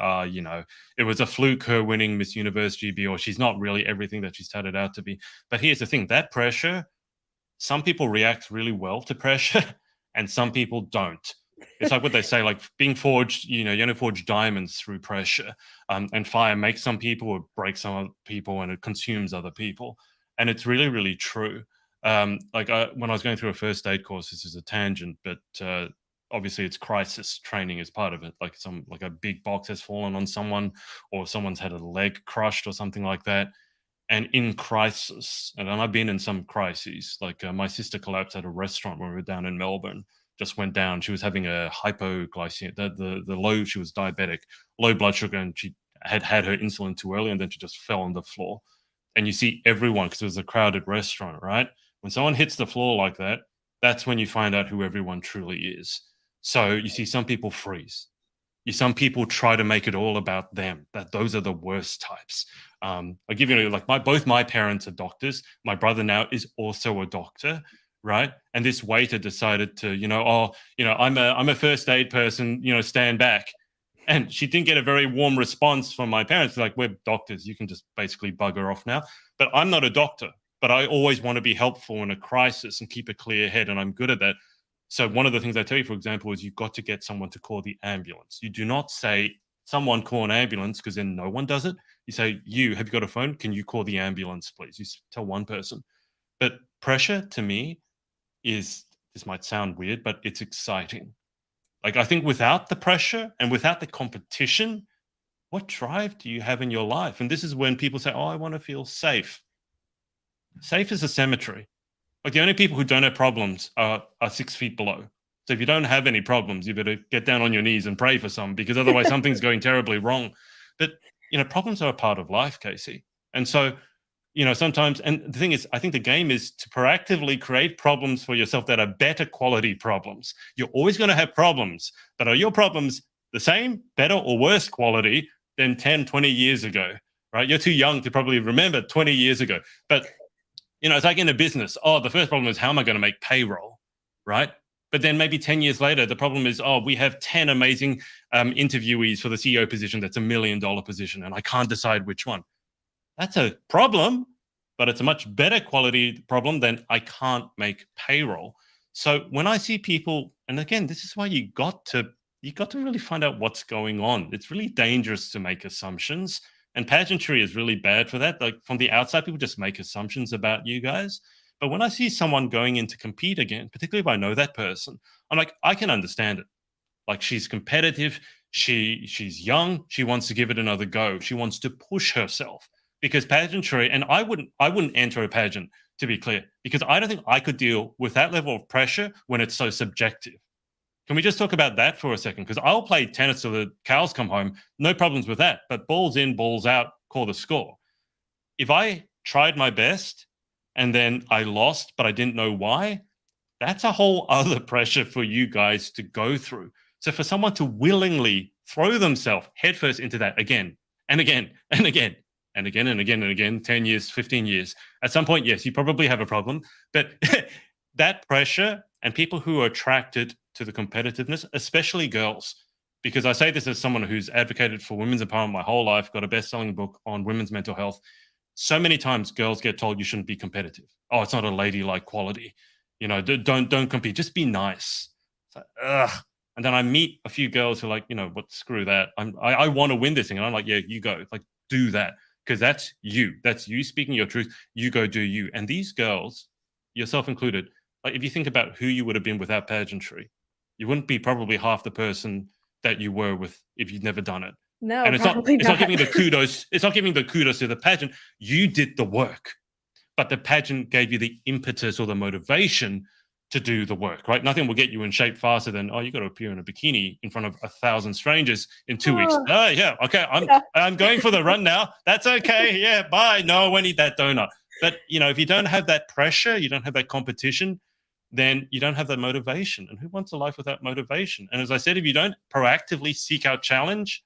it was a fluke her winning Miss Universe GB, or she's not really everything that she started out to be. But here's the thing, that pressure, some people react really well to pressure and some people don't. It's like what they say, like being forged, you only forge diamonds through pressure. And fire makes some people, or breaks some other people, and it consumes other people. And it's really, really true. When I was going through a first aid course, this is a tangent, but obviously it's crisis training as part of it. Like a big box has fallen on someone, or someone's had a leg crushed or something like that. And in crisis, and I've been in some crises, like my sister collapsed at a restaurant when we were down in Melbourne, just went down. She was having a hypoglycemia, the low, she was diabetic, low blood sugar, and she had her insulin too early, and then she just fell on the floor. And you see everyone, because it was a crowded restaurant, right? When someone hits the floor like that, that's when you find out who everyone truly is. So you see some people freeze. Some people try to make it all about them. Those are the worst types. I'll give you like both my parents are doctors. My brother now is also a doctor, right? And this waiter decided to, I'm a first aid person, stand back. And she didn't get a very warm response from my parents. Like, we're doctors, you can just basically bugger off now. But I'm not a doctor, but I always want to be helpful in a crisis and keep a clear head, and I'm good at that. So one of the things I tell you, for example, is you've got to get someone to call the ambulance. You do not say, someone call an ambulance, because then no one does it. You say, have you got a phone? Can you call the ambulance, please? You tell one person. But pressure to me this might sound weird, but it's exciting. Like, I think without the pressure and without the competition, what drive do you have in your life? And this is when people say, I want to feel safe. Safe is a cemetery. Like, the only people who don't have problems are 6 feet below. So if you don't have any problems, you better get down on your knees and pray for some, because otherwise something's going terribly wrong. But, problems are a part of life, Casey. And so, sometimes, and the thing is, I think the game is to proactively create problems for yourself that are better quality problems. You're always going to have problems, but are your problems the same, better, or worse quality than 10, 20 years ago, right? You're too young to probably remember 20 years ago. But, it's like in a business. The first problem is, how am I going to make payroll, right? But then maybe 10 years later, the problem is, we have 10 amazing interviewees for the CEO position that's $1 million position, and I can't decide which one. That's a problem, but it's a much better quality problem than I can't make payroll. So when I see people, and again, this is why you got to really find out what's going on. It's really dangerous to make assumptions. And pageantry is really bad for that. Like, from the outside, people just make assumptions about you guys. But when I see someone going in to compete again, particularly if I know that person, I'm like, I can understand it. Like, she's competitive. She's young. She wants to give it another go. She wants to push herself, because pageantry, and I wouldn't enter a pageant, to be clear, because I don't think I could deal with that level of pressure when it's so subjective. Can we just talk about that for a second? Because I'll play tennis till the cows come home. No problems with that. But balls in, balls out, call the score. If I tried my best and then I lost, but I didn't know why, that's a whole other pressure for you guys to go through. So for someone to willingly throw themselves headfirst into that again and again and again and again and again and again, 10 years, 15 years, at some point, yes, you probably have a problem. But that pressure, and people who are attracted to the competitiveness, especially girls, because I say this as someone who's advocated for women's empowerment my whole life, got a best-selling book on women's mental health. So many times girls get told you shouldn't be competitive. It's not a ladylike quality. Don't compete. Just be nice. Like, ugh. And then I meet a few girls who are like, what, screw that. I want to win this thing. And I'm like, yeah, you go. Like, do that. Because that's you. That's you speaking your truth. You go do you. And these girls, yourself included, like, if you think about who you would have been without pageantry, you wouldn't be probably half the person that you were with if you'd never done it. No, and it's probably not giving the kudos. It's not giving the kudos to the pageant. You did the work, but the pageant gave you the impetus or the motivation to do the work, right? Nothing will get you in shape faster than, oh, you got to appear in a bikini in front of 1,000 strangers in 2 weeks. Oh, Oh, yeah, okay, yeah. I'm going for the run now. That's okay. Yeah, bye. No, I need that donut. But if you don't have that pressure, you don't have that competition, then you don't have that motivation. And who wants a life without motivation? And as I said, if you don't proactively seek out challenge,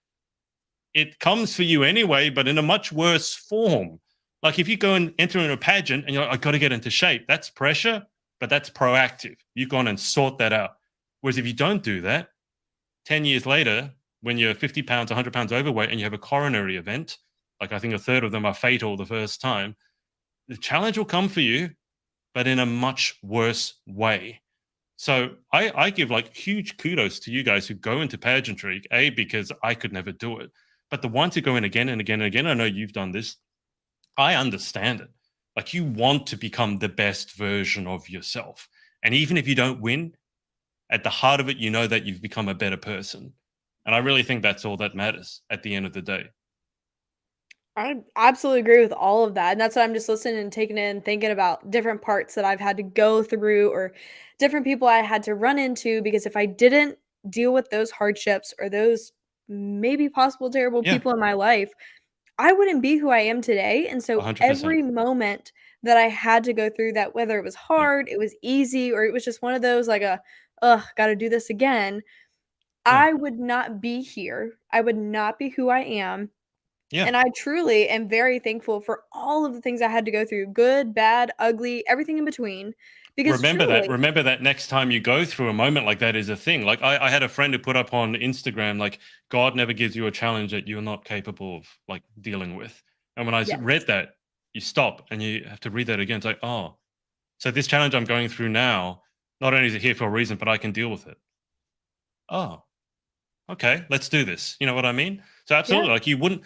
it comes for you anyway, but in a much worse form. Like if you go and enter in a pageant and you're like, I got to get into shape, that's pressure, but that's proactive. You've gone and sort that out. Whereas if you don't do that, 10 years later, when you're 50 pounds, 100 pounds overweight and you have a coronary event, like I think a third of them are fatal the first time, the challenge will come for you, but in a much worse way. So I give like huge kudos to you guys who go into pageantry, because I could never do it. But the ones who go in again and again and again, I know you've done this. I understand it. Like you want to become the best version of yourself. And even if you don't win, at the heart of it, you know that you've become a better person. And I really think that's all that matters at the end of the day. I absolutely agree with all of that. And that's why I'm just listening and taking in, thinking about different parts that I've had to go through or different people I had to run into. Because if I didn't deal with those hardships or those maybe possible terrible Yeah, people in my life, I wouldn't be who I am today. And so 100%. every moment that I had to go through that, whether it was Yeah, hard, it was easy, or it was just one of those like ugh, gotta do this again, yeah, I would not be here. I would not be who I am. yeah. And I truly am very thankful for all of the things I had to go through, good, bad, ugly, everything in between. Because Remember that. truly, Remember that next time you go through a moment like that is a thing. Like I had a friend who put up on Instagram, like, God never gives you a challenge that you're not capable of like dealing with. And when I read yes. that, you stop and you have to read that again. It's like, oh, so this challenge I'm going through now, not only is it here for a reason, but I can deal with it. Oh, okay, let's do this. You know what I mean? So Yeah. absolutely, like you wouldn't.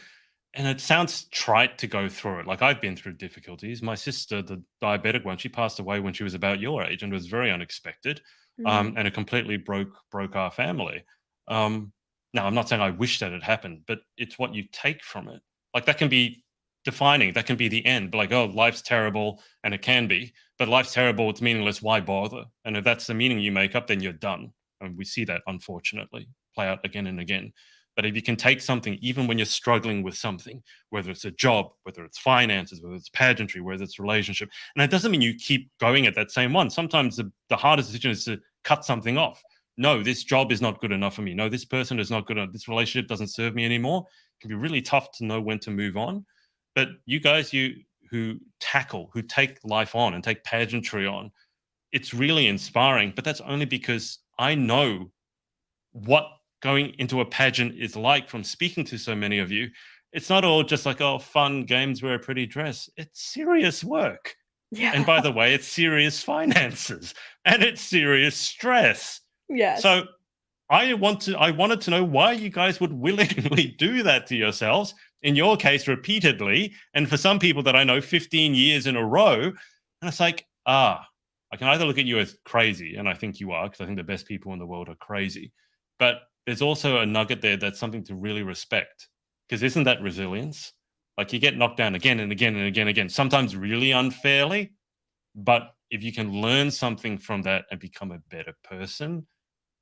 And it sounds trite to go through it. Like I've been through difficulties. My sister, the diabetic one, she passed away when she was about your age, and it was very unexpected, Mhm. and it completely broke our family. Now, I'm not saying I wish that had happened, but it's what you take from it. Like that can be defining. That can be the end. But like, oh, life's terrible, and it can be. But life's terrible. It's meaningless. Why bother? And if that's the meaning you make up, then you're done. And we see that unfortunately play out again and again. But if you can take something, even when you're struggling with something, whether it's a job, whether it's finances, whether it's pageantry, whether it's relationship, and it doesn't mean you keep going at that same one. Sometimes the hardest decision is to cut something off. No, this job is not good enough for me. No, this person is not good enough. This relationship doesn't serve me anymore. It can be really tough to know when to move on. But you guys, you who who take life on and take pageantry on, it's really inspiring. But that's only because I know what going into a pageant is like from speaking to so many of you. It's not all just like, oh, fun games, wear a pretty dress. It's serious work. And Yeah. by the way, it's serious finances and it's serious stress. Yes. So I wanted to know why you guys would willingly do that to yourselves. In your case, repeatedly, and for some people that I know, 15 years in a row. And it's like, I can either look at you as crazy, and I think you are, because I think the best people in the world are crazy. But there's also a nugget there that's something to really respect. Because isn't that resilience? Like you get knocked down again and again and again and again, sometimes really unfairly. But if you can learn something from that and become a better person,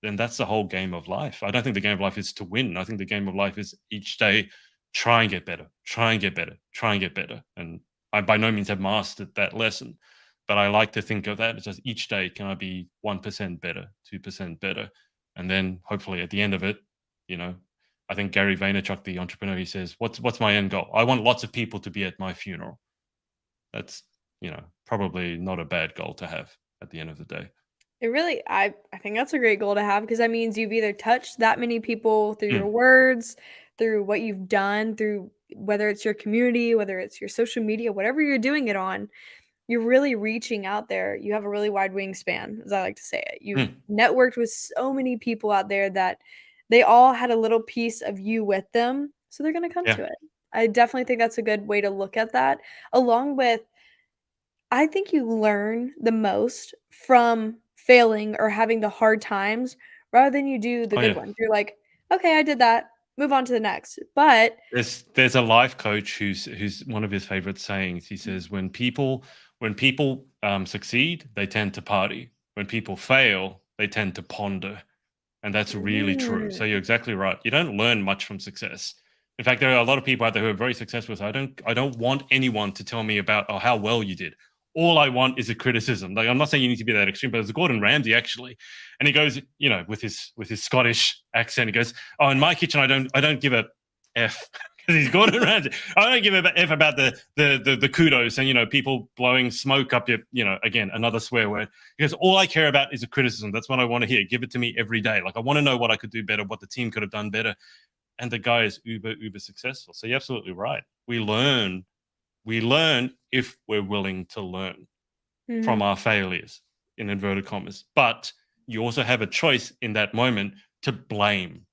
then that's the whole game of life. I don't think the game of life is to win. I think the game of life is each day try and get better, try and get better, try and get better. And I by no means have mastered that lesson, but I like to think of that as just each day can I be 1% better, 2% better, and then hopefully at the end of it, you know, I think Gary Vaynerchuk, the entrepreneur, he says, "What's my end goal? I want lots of people to be at my funeral." That's probably not a bad goal to have at the end of the day. It really I think that's a great goal to have because that means you've either touched that many people through your Mm, words, through what you've done, through whether it's your community, whether it's your social media, whatever you're doing it on, you're really reaching out there. You have a really wide wingspan, as I like to say it. You've mm, networked with so many people out there that they all had a little piece of you with them, so they're gonna come yeah, to it. I definitely think that's a good way to look at that, along with I think you learn the most from failing or having the hard times rather than you do the oh good yeah. ones. You're like, "Okay, I did that. Move on to the next." But There's a life coach who's one of his favorite sayings. He says, when people succeed, they tend to party. When people fail, they tend to ponder. And that's really true. So you're Mm. exactly right. You don't learn much from success. In fact, there are a lot of people out there who are very successful. So I don't want anyone to tell me about how well you did. All I want is a criticism. Like, I'm not saying you need to be that extreme, but there's Gordon Ramsay actually, and he goes, with his Scottish accent, he goes, "Oh, in my kitchen, I don't give a f." Because he's Gordon Ramsay. I don't give a f about the kudos and people blowing smoke up your again, another swear word, because all I care about is a criticism. That's what I want to hear. Give it to me every day. Like, I want to know what I could do better, what the team could have done better. And the guy is uber successful. So you're absolutely right. We learn if we're willing to learn from Mhm. our failures, in inverted commas. But you also have a choice in that moment to blame,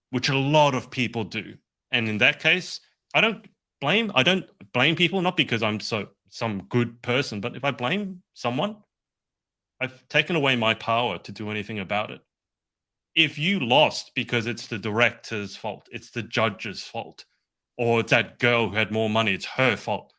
which a lot of people do. And in that case, I don't blame people, not because I'm some good person, but if I blame someone, I've taken away my power to do anything about it. If you lost because it's the director's fault, it's the judge's fault, or it's that girl who had more money, it's her fault.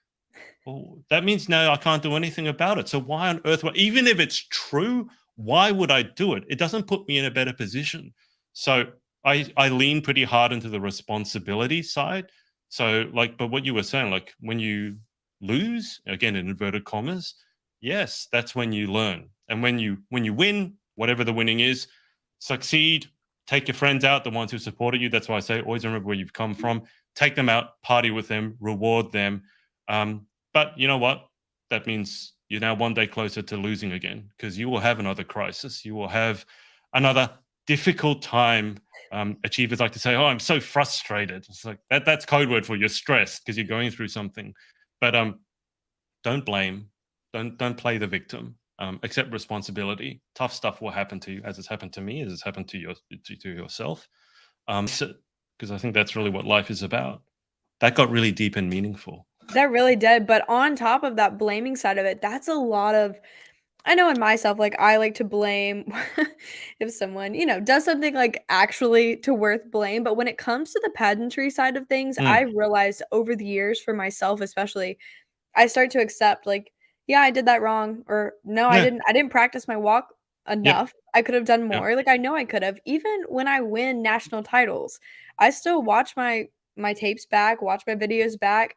Well, that means now I can't do anything about it. So why on earth even if it's true, why would I do it? It doesn't put me in a better position. So I lean pretty hard into the responsibility side. So, like, but what you were saying, like, when you lose, again in inverted commas, yes, that's when you learn. And when you win, whatever the winning is, succeed, take your friends out, the ones who supported you. That's why I say always remember where you've come from. Take them out, party with them, reward them. But you know what? That means you're now one day closer to losing again, because you will have another crisis. You will have another difficult time. Achievers like to say, "Oh, I'm so frustrated." It's like that's code word for you're stressed because you're going through something. But don't blame. Don't play the victim. Accept responsibility. Tough stuff will happen to you, as it's happened to me, as it's happened to yourself. Because I think that's really what life is about. That got really deep and meaningful. That really did, but on top of that blaming side of it, that's a lot of I know in myself, like, I like to blame if someone, does something, like, actually to worth blame, but when it comes to the pageantry side of things, I Mm, realized over the years for myself especially, I start to accept, like, "Yeah, I did that wrong," or, "No, I yeah. didn't practice my walk Yep. enough. I could have done Yep. more." Like, I know I could have. Even when I win national titles, I still watch my tapes back, watch my videos back,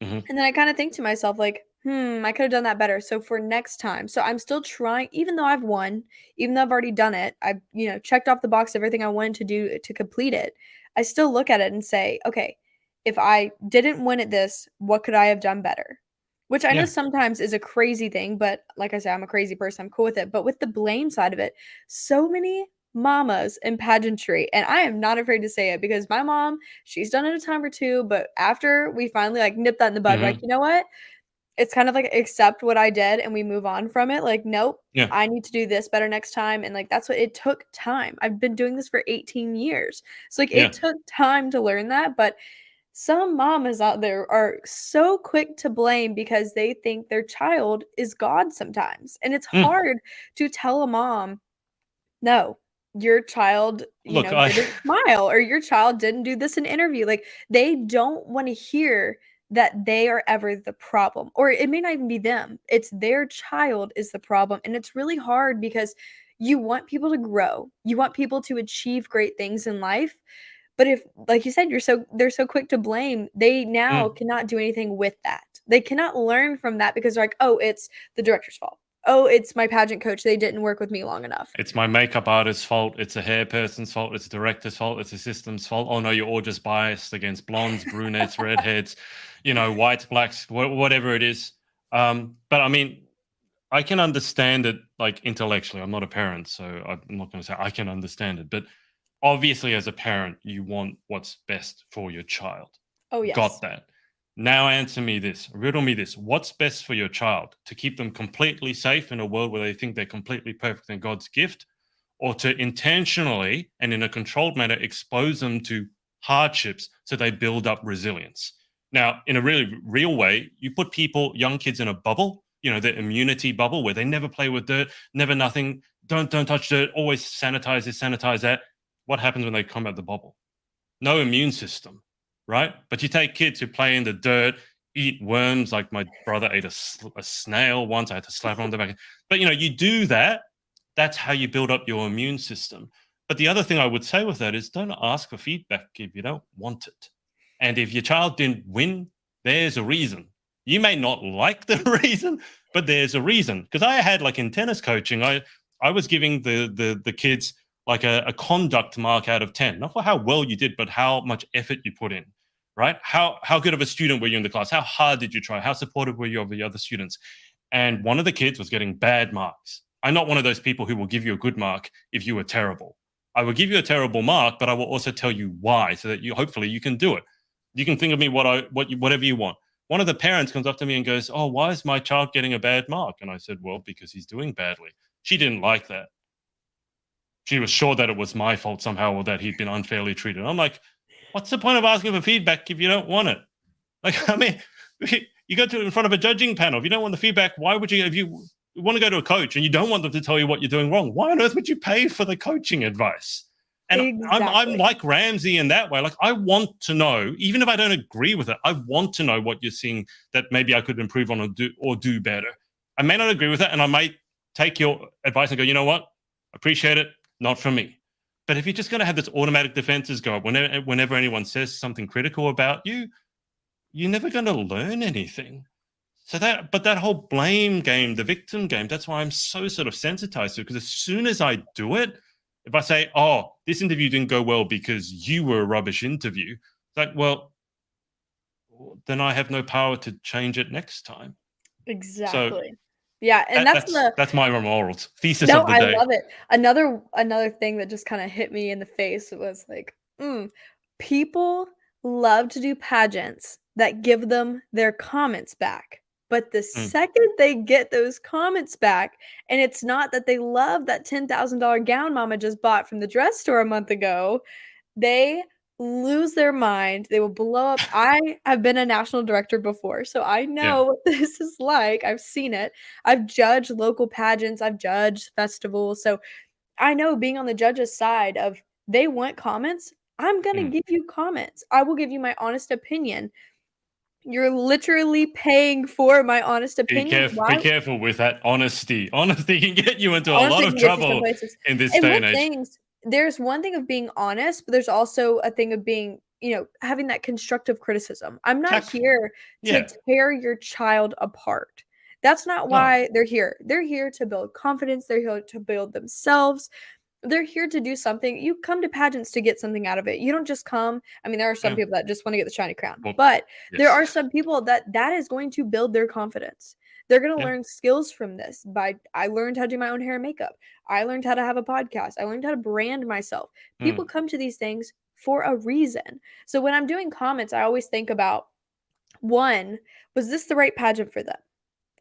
Mhm. and then I kinda think to myself like, I could have done that better, so for next time." So I'm still trying even though I've won, even though I've already done it, I've, checked off the box everything I wanted to do to complete it, I still look at it and say, "Okay, if I didn't win at this, what could I have done better?" Which I know Yeah. sometimes is a crazy thing, but like I said, I'm a crazy person, I'm cool with it, but with the blame side of it, so many mamas in pageantry, and I am not afraid to say it because my mom, she's done it a time or 2, but after we finally, like, nip that in the bud, we're like, Mhm. "You know what? It's kind of like accept what I did and we move on from it." Like, "Nope, Yeah. I need to do this better next time," and, like, that's what it took time. I've been doing this for 18 years. So, like, it Yeah. took time to learn that, but some mamas out there are so quick to blame because they think their child is God sometimes, and it's Mm. hard to tell a mom, "No, your child, Look, I didn't smile or your child didn't do this in interview." Like, they don't wanna hear that they are ever the problem, or it may not even be them. It's their child is the problem, and it's really hard because you want people to grow. You want people to achieve great things in life, but if, like you said, they're so quick to blame, they now mm. cannot do anything with that. They cannot learn from that because they're like, "Oh, it's the director's fault. Oh, it's my pageant coach, they didn't work with me long enough." It's my makeup artist's fault, it's a hair person's fault, it's a director's fault, it's a system's fault. Oh, no, you're all just biased against blondes, brunettes, redheads, whites, blacks, whatever it is. But I mean, I can understand it, like, intellectually. I'm not a parent, so I'm not gonna say I can understand it, but obviously, as a parent, you want what's best for your child. Oh, Got yes. that. Now riddle me this. What's best for your child? To keep them completely safe in a world where they think they're completely perfect and God's gift, or to intentionally and in a controlled manner expose them to hardships so they build up resilience? Now, in a really real way, you put young kids in a bubble, their immunity bubble where they never play with dirt, never nothing, don't touch dirt, always sanitize this, sanitize that. What happens when they come out the bubble? No immune system, right? But you take kids who play in the dirt, eat worms. Like my brother ate a snail once. I had to slap him on the back. But you do that. That's how you build up your immune system. But the other thing I would say with that is don't ask for feedback if you don't want it. And if your child didn't win, there's a reason. You may not like the reason, but there's a reason. Because I had, like, in tennis coaching, I was giving the kids like a conduct mark out of 10, not for how well you did, but how much effort you put in, right? How good of a student were you in the class? How hard did you try? How supportive were you of the other students? And one of the kids was getting bad marks. I'm not one of those people who will give you a good mark if you were terrible. I will give you a terrible mark, but I will also tell you why, so that hopefully you can do it. You can think of me whatever you want. One of the parents comes up to me and goes, "Oh, why is my child getting a bad mark?" And I said, "Well, because he's doing badly." She didn't like that. She was sure that it was my fault somehow, or that he'd been unfairly treated. I'm like, what's the point of asking for feedback if you don't want it? Like, I mean, you go to in front of a judging panel. If you don't want the feedback, why would you? If you want to go to a coach and you don't want them to tell you what you're doing wrong, why on earth would you pay for the coaching advice? And I'm Exactly. like Ramsey in that way. Like, I want to know, even if I don't agree with it, I want to know what you're seeing that maybe I could improve on or do better. I may not agree with it, and I might take your advice and go, you know what, appreciate it, not for me. But if you're just going to have this automatic defenses go up whenever anyone says something critical about you, you're never going to learn anything. So that whole blame game, the victim game, that's why I'm so sort of sensitized to it. Because as soon as I do it, if I say, "Oh, this interview didn't go well because you were a rubbish interview," it's like, well, then I have no power to change it next time. So Exactly. Yeah, and that's my moral thesis no, of the I day. love it. Another thing that just kinda hit me in the face was like, people love to do pageants that give them their comments back, but the Mm, second they get those comments back, and it's not that they love that $10,000 gown mama just bought from the dress store a month ago, they lose their mind, they will blow up. I have been a national director before, so I yeah. know what this is like, I've seen it. I've judged local pageants, I've judged festivals, so I know being on the judge's side of they want comments, I'm gonna Mm. give you comments. I will give you my honest opinion. You're literally paying for my honest Be opinion. careful. Why? Be careful with that honesty. Honesty can get you into a lot Honestly, of can get you some trouble places. in this And day with and age. things, there's one thing of being honest, but there's also a thing of being, having that constructive criticism. I'm not Tactful. here to Yeah. tear your child apart. That's not No. why they're here. They're here to build confidence, they're here to build themselves. They're here to do something. You come to pageants to get something out of it. You don't just come. I mean, there are some Yeah. people that just want to get the shiny crown, Well, but there yes. are some people that is going to build their confidence. They're going to Yeah. learn skills from this. I learned how to do my own hair and makeup. I learned how to have a podcast. I learned how to brand myself. People Mm. come to these things for a reason. So when I'm doing comments, I always think about, one, was this the right pageant for them?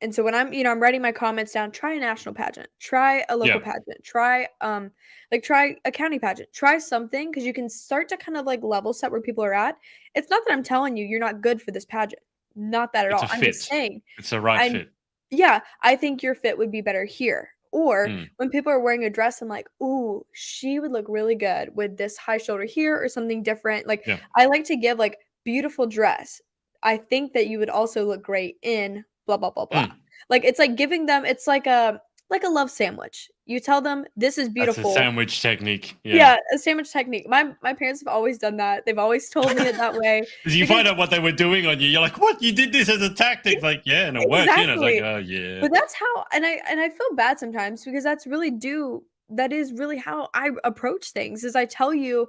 And so when I'm writing my comments down, try a national pageant, try a local Yeah. pageant, try a county pageant, try something because you can start to kind of like level set where people are at. It's not that I'm telling you you're not good for this pageant. Not that at It's all. a I'm just fit. saying, It's a right and fit. yeah, I think your fit would be better here. Or Mm. when people are wearing a dress, I'm like, ooh, she would look really good with this high shoulder here or something different. Like Yeah. I like to give like beautiful dress. I think that you would also look great in blah blah blah blah. Mm. Like it's like giving them it's like a love sandwich. You tell them this is That's a beautiful. sandwich technique. Yeah. Yeah, a sandwich technique. My parents have always done that. They've always told me it that way Because you because find out what they were doing on you, you're like, "What? You did this as a tactic?" Like, yeah, and it worked. It's like, exactly. oh yeah. But that's how and I feel bad sometimes because that is really how I approach things is I tell you,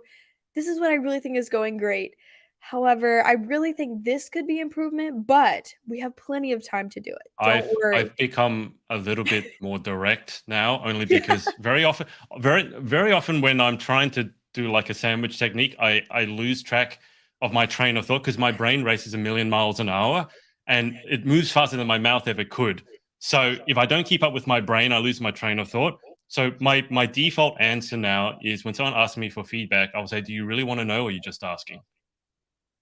this is what I really think is going great. However, I really think this could be improvement, but we have plenty of time to do it. Don't worry. I've become a little bit more direct now, only Yeah. because very often when I'm trying to do like a sandwich technique, I lose track of my train of thought because my brain races a million miles an hour and it moves faster than my mouth ever could. So if I don't keep up with my brain, I lose my train of thought. So my default answer now is when someone asks me for feedback, I'll say, "Do you really want to know, or are you just asking?"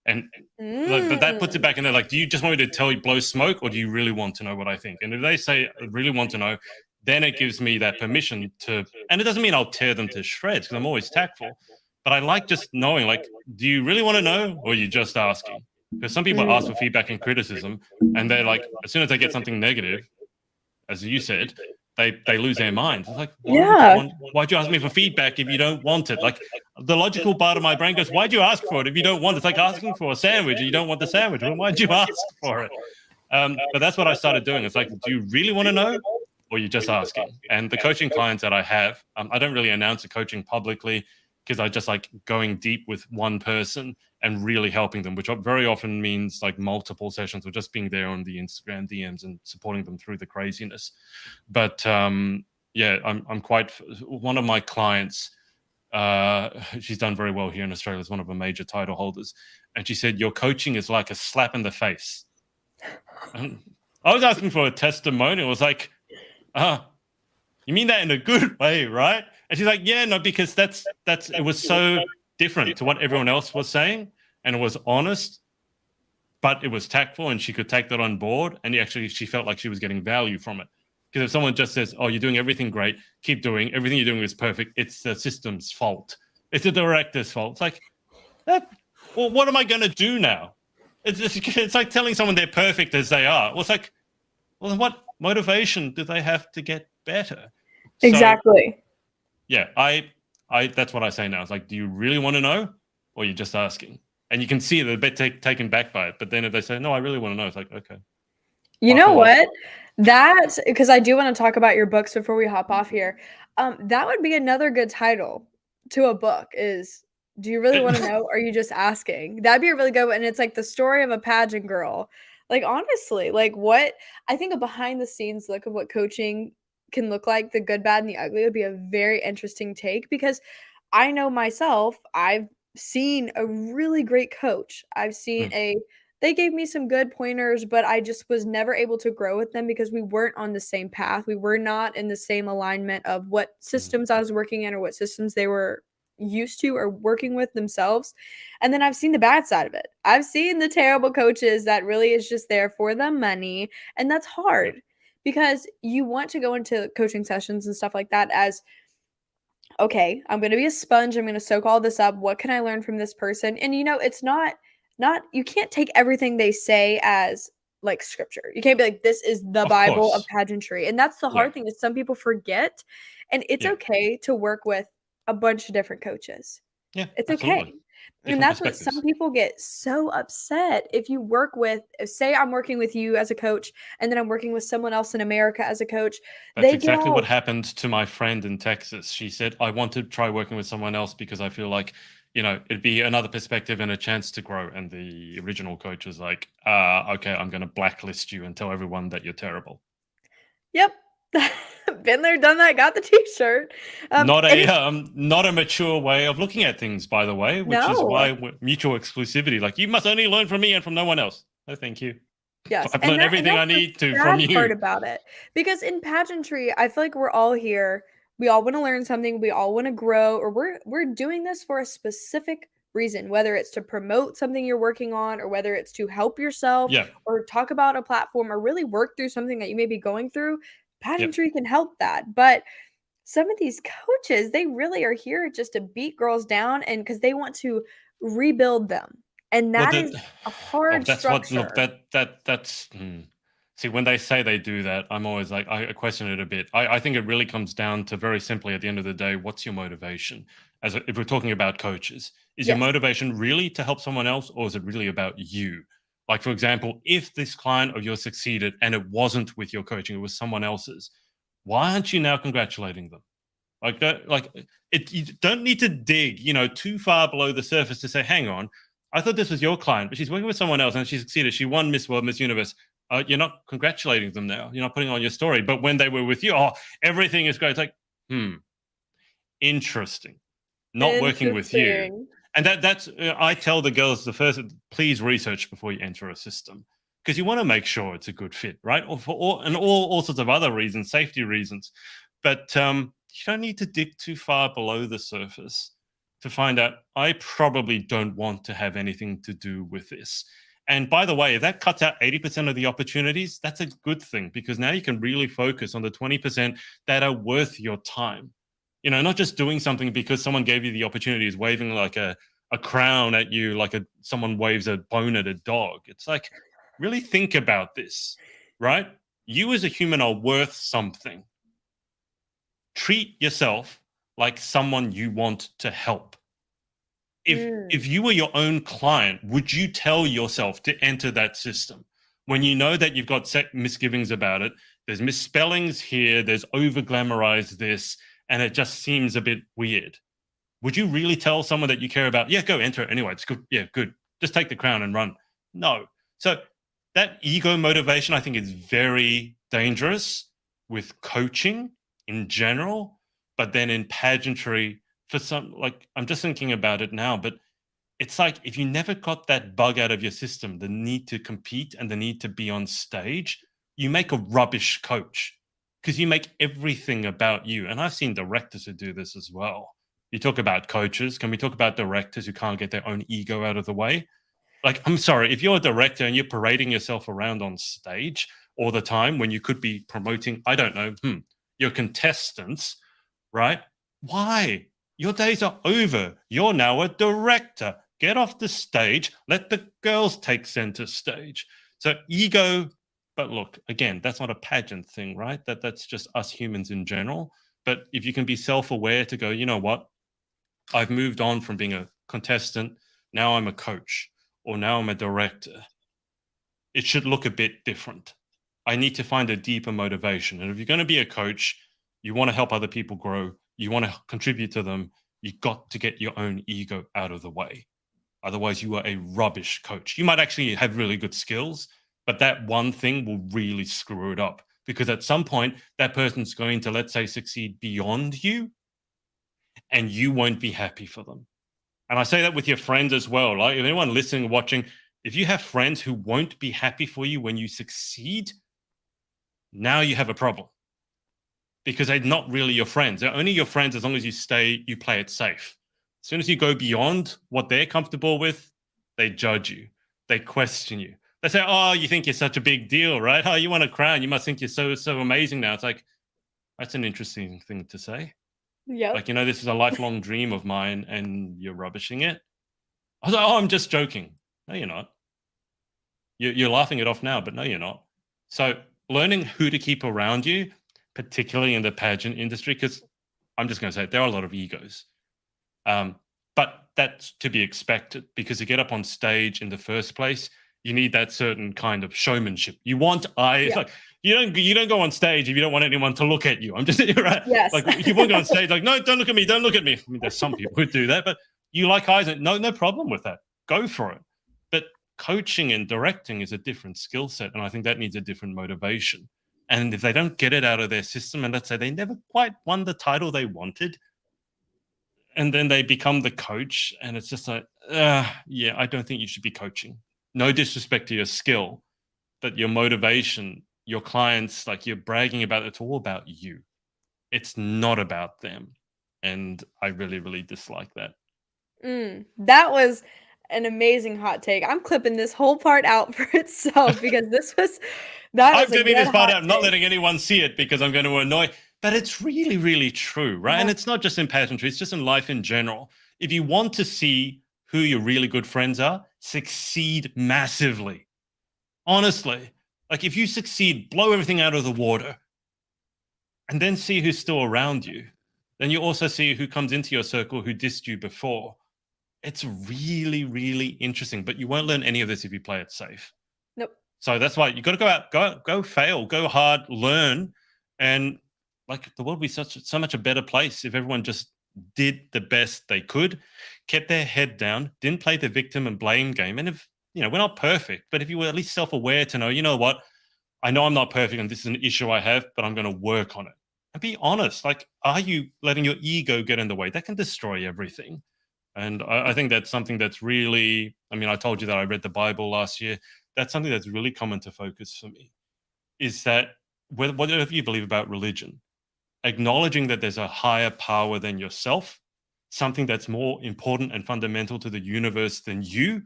And like, that puts it Mm. back in there. Like, do you just want me to tell you, blow smoke, or do you really want to know what I think? And if they say, "I really want to know," then it gives me that permission to, and it doesn't mean I'll tear them to shreds because I'm always tactful, but I like just knowing, like, do you really want to know, or are you just asking? Because some people ask for feedback and criticism, and they're like, as soon as they get something negative, as you said, they lose their minds. It's like, why would you Yeah. want? Why'd you ask me for feedback if you don't want it? Like, the logical part of my brain goes, why'd you ask for it if you don't want it? It's like asking for a sandwich and you don't want the sandwich. Well, why'd you ask for it? But that's what I started doing. It's like, do you really want to know, or you're just asking? And the coaching clients that I have, I don't really announce the coaching publicly because I just like going deep with one person and really helping them, which very often means like multiple sessions or just being there on the Instagram DMs and supporting them through the craziness. But yeah, I'm quite, one of my clients, she's done very well here in Australia, is one of the major title holders. And she said, your coaching is like a slap in the face. And I was asking for a testimonial. It was like, you mean that in a good way, right? And she's like, yeah, no, because that's it was so different to what everyone else was saying, and it was honest, but it was tactful, and she could take that on board, and actually she felt like she was getting value from it. Because if someone just says, oh, you're doing everything great, keep doing everything you're doing is perfect, it's the system's fault, it's the director's fault. It's like, well, what am I going to do now? It's like telling someone they're perfect as they are. Well, it's like, well, then what motivation do they have to get better? Exactly. So, yeah, I that's what I say now. It's like, do you really want to know, or you're just asking? And you can see they're a bit taken back by it. But then if they say, no, I really want to know, it's like, okay. You know what? That, because I do want to talk about your books before we hop off here. That would be another good title to a book is, do you really want to know? Or are you just asking? That'd be a really good one. And it's like the story of a pageant girl. Like, honestly, like what I think a behind the scenes look of what coaching can look like, the good, bad, and the ugly would be a very interesting take because I know myself, I've seen a really great coach. I've seen they gave me some good pointers, but I just was never able to grow with them because we weren't on the same path. We were not in the same alignment of what systems I was working in or what systems they were used to or working with themselves. And then I've seen the bad side of it. I've seen the terrible coaches that really is just there for the money. And that's hard because you want to go into coaching sessions and stuff like that as, okay, I'm going to be a sponge. I'm going to soak all this up. What can I learn from this person? And it's not you can't take everything they say as like scripture. You can't be like, this is the Bible of pageantry. And that's the hard thing is some people forget, and it's okay to work with a bunch of different coaches. Yeah, it's absolutely. Okay. And that's what some people get so upset if you work with, say I'm working with you as a coach and then I'm working with someone else in America as a coach. That's exactly what happened to my friend in Texas. She said, I want to try working with someone else because I feel like, it'd be another perspective and a chance to grow. And the original coach was like, okay, I'm going to blacklist you and tell everyone that you're terrible. Yep. Been there, done that, got the t-shirt. Not a mature way of looking at things, by the way, which is why mutual exclusivity, like you must only learn from me and from no one else. No, thank you. Yes. I've learned everything I need to from you. Part about it. Because in pageantry, I feel like we're all here. We all want to learn something. We all want to grow, or we're doing this for a specific reason, whether it's to promote something you're working on or whether it's to help yourself or talk about a platform or really work through something that you may be going through. Pageantry can help that. But some of these coaches, they really are here just to beat girls down and because they want to rebuild them. And that is a hard structure. That's see, when they say they do that, I'm always like, I question it a bit. I think it really comes down to very simply at the end of the day, what's your motivation? If we're talking about coaches, is your motivation really to help someone else, or is it really about you? Like, for example, if this client of yours succeeded and it wasn't with your coaching, it was someone else's, why aren't you now congratulating them? Like that, you don't need to dig, too far below the surface to say, hang on, I thought this was your client, but she's working with someone else and she succeeded. She won Miss World, Miss Universe. You're not congratulating them now. You're not putting on your story. But when they were with you, everything is great. It's like, interesting. Not working with you. And that's, I tell the girls please research before you enter a system. Because you want to make sure it's a good fit, right? Or for all sorts of other reasons, safety reasons. But you don't need to dig too far below the surface to find out, I probably don't want to have anything to do with this. And by the way, if that cuts out 80% of the opportunities, that's a good thing because now you can really focus on the 20% that are worth your time. Not just doing something because someone gave you the opportunity is waving like a a crown at you like someone waves a bone at a dog. It's like, really think about this, right? You as a human are worth something. Treat yourself like someone you want to help. If Mm. you were your own client, would you tell yourself to enter that system when you know that you've got set misgivings about it? There's misspellings here, there's over glamorized this, and it just seems a bit weird. Would you really tell someone that you care about, yeah, go enter it anyway, it's good, yeah, good, just take the crown and run? No. So that ego motivation, I think, is very dangerous with coaching in general, but then in pageantry, for some, like, I'm just thinking about it now, but it's like if you never got that bug out of your system, the need to compete and the need to be on stage, you make a rubbish coach because you make everything about you. And I've seen directors who do this as well. You talk about coaches. Can we talk about directors who can't get their own ego out of the way? Like, I'm sorry, if you're a director and you're parading yourself around on stage all the time when you could be promoting, I don't know, your contestants, right? Why? Your days are over. You're now a director. Get off the stage. Let the girls take center stage. So ego, but look, again, that's not a pageant thing, right? That's just us humans in general. But if you can be self-aware to go, you know what? I've moved on from being a contestant. Now I'm a coach, or now I'm a director. It should look a bit different. I need to find a deeper motivation. And if you're going to be a coach, you want to help other people grow, you want to contribute to them, you got to get your own ego out of the way. Otherwise, you are a rubbish coach. You might actually have really good skills, but that one thing will really screw it up because at some point, that person's going to, let's say, succeed beyond you, and you won't be happy for them. And I say that with your friends as well. Like, if anyone listening, watching, if you have friends who won't be happy for you when you succeed, now you have a problem because they're not really your friends. They're only your friends as long as you play it safe. As soon as you go beyond what they're comfortable with, they judge you, they question you. They say, "Oh, you think you're such a big deal, right? Oh, you want a crown? You must think you're so amazing now." It's like, that's an interesting thing to say. Yep. Like, this is a lifelong dream of mine, and you're rubbishing it. I was like, "Oh, I'm just joking." No, you're not. You're laughing it off now, but no, you're not. So learning who to keep around you, particularly in the pageant industry, because I'm just going to say there are a lot of egos. But that's to be expected because to get up on stage in the first place, you need that certain kind of showmanship. You want eyes. Yeah. Like, you don't go on stage if you don't want anyone to look at you. I'm just right. Yes. Like, you won't go on stage like, no, don't look at me, don't look at me. I mean, there's some people who do that, but you like eyes. No problem with that. Go for it. But coaching and directing is a different skill set, and I think that needs a different motivation. And if they don't get it out of their system, and let's say they never quite won the title they wanted, and then they become the coach, and it's just like, yeah, I don't think you should be coaching. No disrespect to your skill, but your motivation, your clients, like, you're bragging about it, it's all about you. It's not about them. And I really, really dislike that. That was an amazing hot take. I'm clipping this whole part out for itself because that I'm is a clipping good this part hot out, not take. letting anyone see it because I'm going to annoy. But it's really, really true, right? And Uh-huh. it's not just in pageantry, it's just in life in general. If you want to see who your really good friends are, succeed massively. Honestly, like, if you succeed, blow everything out of the water, and then see who's still around you. Then you also see who comes into your circle who dissed you before. It's really, really interesting, but you won't learn any of this if you play it safe. Nope. So that's why you got to go out, go fail, go hard, learn, and, like, the world would be so much a better place if everyone just did the best they could, kept their head down, didn't play the victim and blame game. And if we're not perfect, but if you were at least self-aware to know, you know what, I know I'm not perfect and this is an issue I have, but I'm going to work on it. And be honest. Like, are you letting your ego get in the way? That can destroy everything. And I think that's something that's really, I mean, I told you that I read the Bible last year. That's something that's really come into focus for me, is that whatever you believe about religion, acknowledging that there's a higher power than yourself, something that's more important and fundamental to the universe than you,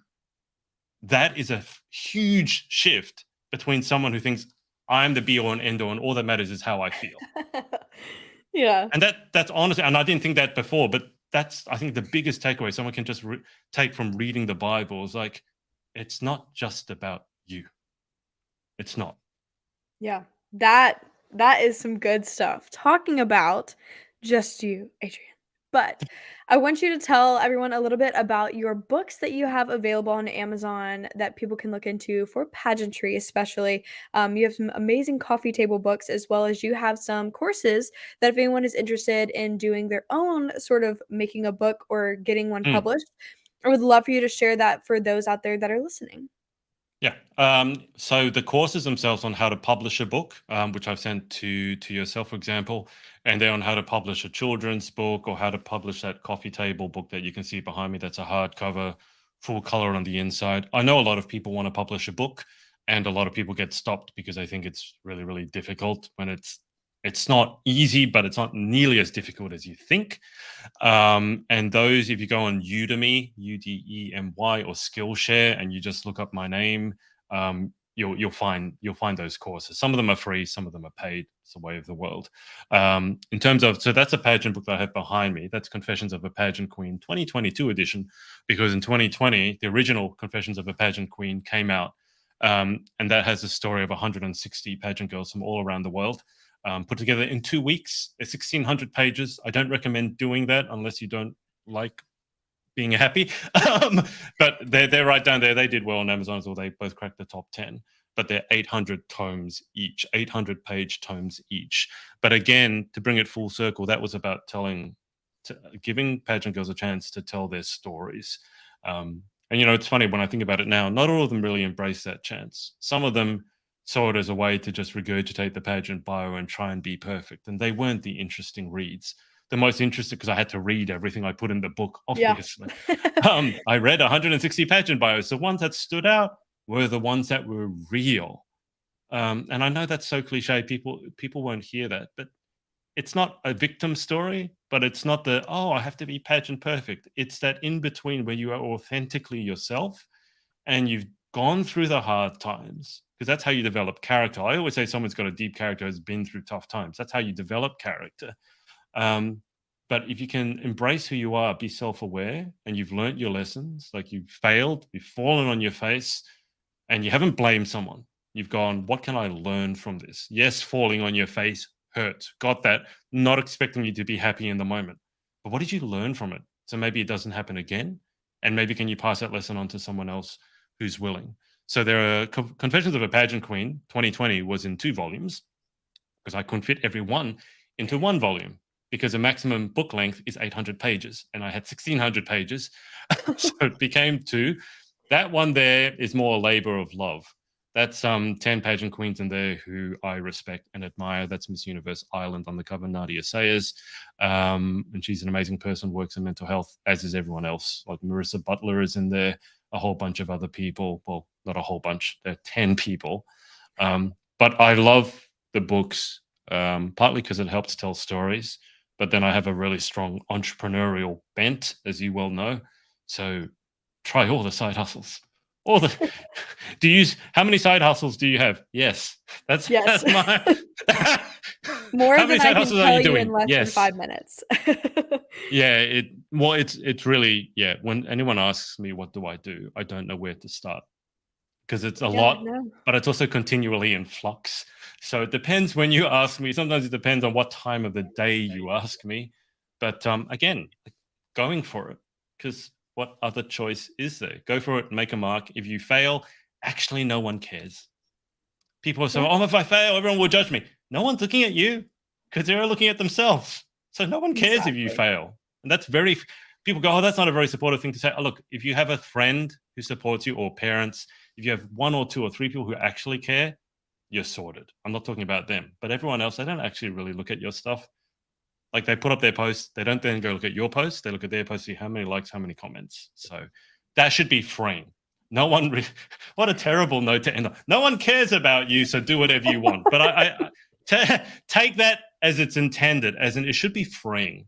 that is a huge shift between someone who thinks I'm the be all and end all, and all that matters is how I feel. Yeah. And that's honestly, and I didn't think that before, but that's, I think, the biggest takeaway someone can just take from reading the Bible is like, it's not just about you. It's not. Yeah, that is some good stuff. Talking about just you, Adrian. But I want you to tell everyone a little bit about your books that you have available on Amazon that people can look into for pageantry, especially. You have some amazing coffee table books, as well as you have some courses that if anyone is interested in doing their own sort of making a book or getting one Mm. published, I would love for you to share that for those out there that are listening. Yeah. So the courses themselves on how to publish a book, which I've sent to yourself, for example, and then on how to publish a children's book or how to publish that coffee table book that you can see behind me. That's a hardcover, full color on the inside. I know a lot of people want to publish a book, and a lot of people get stopped because they think it's really, really difficult when it's not easy, but it's not nearly as difficult as you think. And those, if you go on Udemy, Udemy, or Skillshare, and you just look up my name, you'll find those courses. Some of them are free, some of them are paid. It's the way of the world. In terms of, so that's a pageant book that I have behind me. That's Confessions of a Pageant Queen 2022 edition, because in 2020 the original Confessions of a Pageant Queen came out, and that has a story of 160 pageant girls from all around the world, put together in 2 weeks. It's 1,600 pages. I don't recommend doing that unless you don't like being happy. But they're right down there. They did well on Amazon as well. They both cracked the top 10. But they're 800 tomes each, 800-page tomes each. But again, to bring it full circle, that was about giving pageant girls a chance to tell their stories. And it's funny when I think about it now, not all of them really embrace that chance. Some of them saw it as a way to just regurgitate the pageant bio and try and be perfect. And they weren't the interesting reads. The most interesting, because I had to read everything I put in the book, Yeah. obviously. I read 160 pageant bios. The ones that stood out were the ones that were real. And I know that's so cliche. People won't hear that, but it's not a victim story, but it's not I have to be pageant perfect. It's that in between where you are authentically yourself and you've gone through the hard times, because that's how you develop character. I always say someone's got a deep character has been through tough times. That's how you develop character. But if you can embrace who you are, be self-aware, and you've learnt your lessons, like you've failed, you've fallen on your face, and you haven't blamed someone. You've gone, what can I learn from this? Yes, falling on your face hurt. Got that. Not expecting you to be happy in the moment. But what did you learn from it? So maybe it doesn't happen again. And maybe can you pass that lesson on to someone else who's willing? So there are Confessions of a Pageant Queen 2020 was in 2 volumes, because I couldn't fit every one into 1 volume, because the maximum book length is 800 pages and I had 1,600 pages. So it became 2. That one there is more a labor of love. That's 10 pageant queens in there who I respect and admire. That's Miss Universe Ireland on the cover, Nadia Sayers. And she's an amazing person, works in mental health, as is everyone else. Like Marissa Butler is in there, a whole bunch of other people. Well, not a whole bunch, there are 10 people. But I love the books, partly because it helps tell stories, but then I have a really strong entrepreneurial bent, as you well know. So try all the side hustles. All the how many side hustles do you have? Yes. That's Yes. my More how than many I side can hustles are tell you you in doing? less than Yes. 5 minutes. Yeah, it's really, yeah, when anyone asks me what do I do, I don't know where to start, because it's a Yeah, lot, no. but it's also continually in flux. So it depends when you ask me. Sometimes it depends on what time of the day you ask me. But again, going for it, because what other choice is there? Go for it, make a mark. If you fail, actually, no one cares. People are so, Yeah, oh, if I fail, everyone will judge me. No one's looking at you, because they're looking at themselves. So no one cares if you exactly. fail. And that's very, people go, oh, that's not a very supportive thing to say. Oh, look, if you have a friend who supports you, or parents, if you have 1 or 2 or 3 people who actually care, you're sorted. I'm not talking about them, but everyone else, they don't actually really look at your stuff. Like, they put up their posts, they don't then go look at your posts, they look at their posts, see how many likes, how many comments. So that should be freeing. No one, what a terrible note to end on. No one cares about you, so do whatever you want. But take that as it's intended, as in it should be freeing.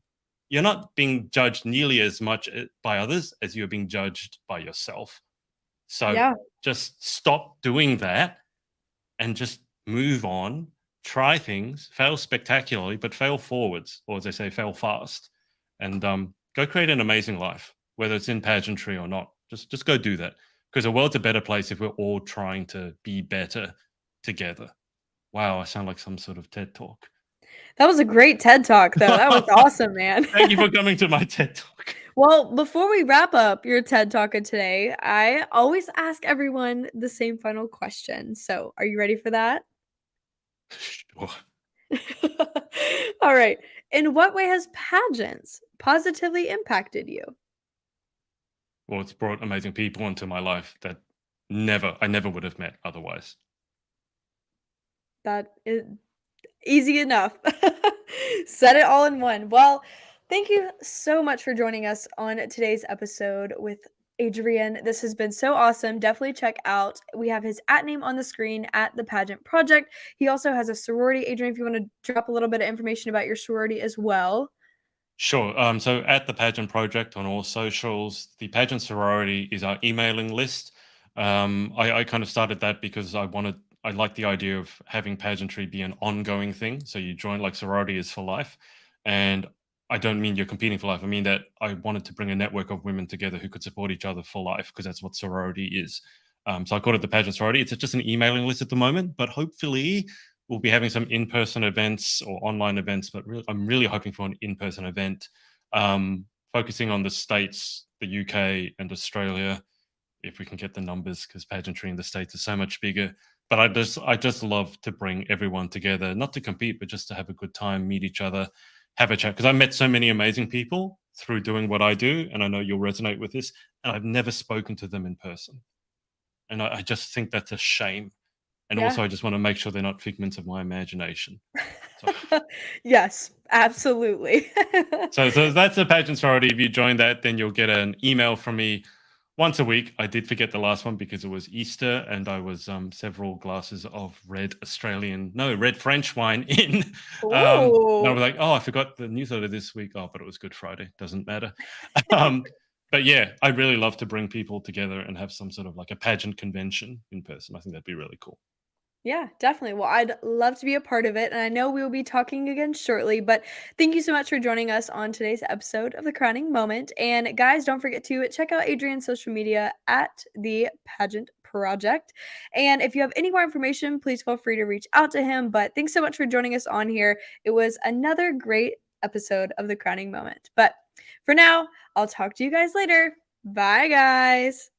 You're not being judged nearly as much by others as you're being judged by yourself. So Yeah. just stop doing that and just move on, try things, fail spectacularly, but fail forwards, or as they say, fail fast, and go create an amazing life, whether it's in pageantry or not. Just go do that, because the world's a better place if we're all trying to be better together. Wow, I sound like some sort of TED talk. That was a great TED Talk, though. That was awesome, man. Thank you for coming to my TED talk. Well, before we wrap up your TED Talk of today, I always ask everyone the same final question. So, are you ready for that? Sure. All right. In what way has pageants positively impacted you? Well, it's brought amazing people into my life that I never would have met otherwise. That is easy enough. Said it all in one. Well, thank you so much for joining us on today's episode with Adrian. This has been so awesome. Definitely check out. We have his @name on the screen at the Pageant Project. He also has a sorority. Adrian, if you want to drop a little bit of information about your sorority as well. Sure. So at the Pageant Project on all socials, the Pageant Sorority is our emailing list. I kind of started that because I like the idea of having pageantry be an ongoing thing. So you join, like, sorority is for life. And I don't mean you're competing for life. I mean that I wanted to bring a network of women together who could support each other for life, because that's what sorority is. So I called it the Pageant Sorority. It's just an emailing list at the moment, but hopefully we'll be having some in-person events or online events, but I'm really hoping for an in-person event, focusing on the States, the UK, and Australia, if we can get the numbers, because pageantry in the States is so much bigger. But I just love to bring everyone together, not to compete, but just to have a good time, meet each other, have a chat. Because I met so many amazing people through doing what I do, and I know you'll resonate with this. And I've never spoken to them in person, and I just think that's a shame. And Yeah. also, I just want to make sure they're not figments of my imagination. So, Yes, absolutely. so that's the pageant sorority. If you join that, then you'll get an email from me once a week. I did forget the last one because it was Easter, and I was several glasses of red French wine in. And I Ooh. was like, oh, I forgot the newsletter this week. Oh, but it was Good Friday. Doesn't matter. um, but yeah, I really love to bring people together and have some sort of like a pageant convention in person. I think that'd be really cool. Yeah, definitely. Well, I'd love to be a part of it, and I know we will be talking again shortly, but thank you so much for joining us on today's episode of The Crowning Moment. And guys, don't forget to check out Adrian's social media at the Pageant Project. And if you have any more information, please feel free to reach out to him. But thanks so much for joining us on here. It was another great episode of The Crowning Moment. But for now, I'll talk to you guys later. Bye, guys.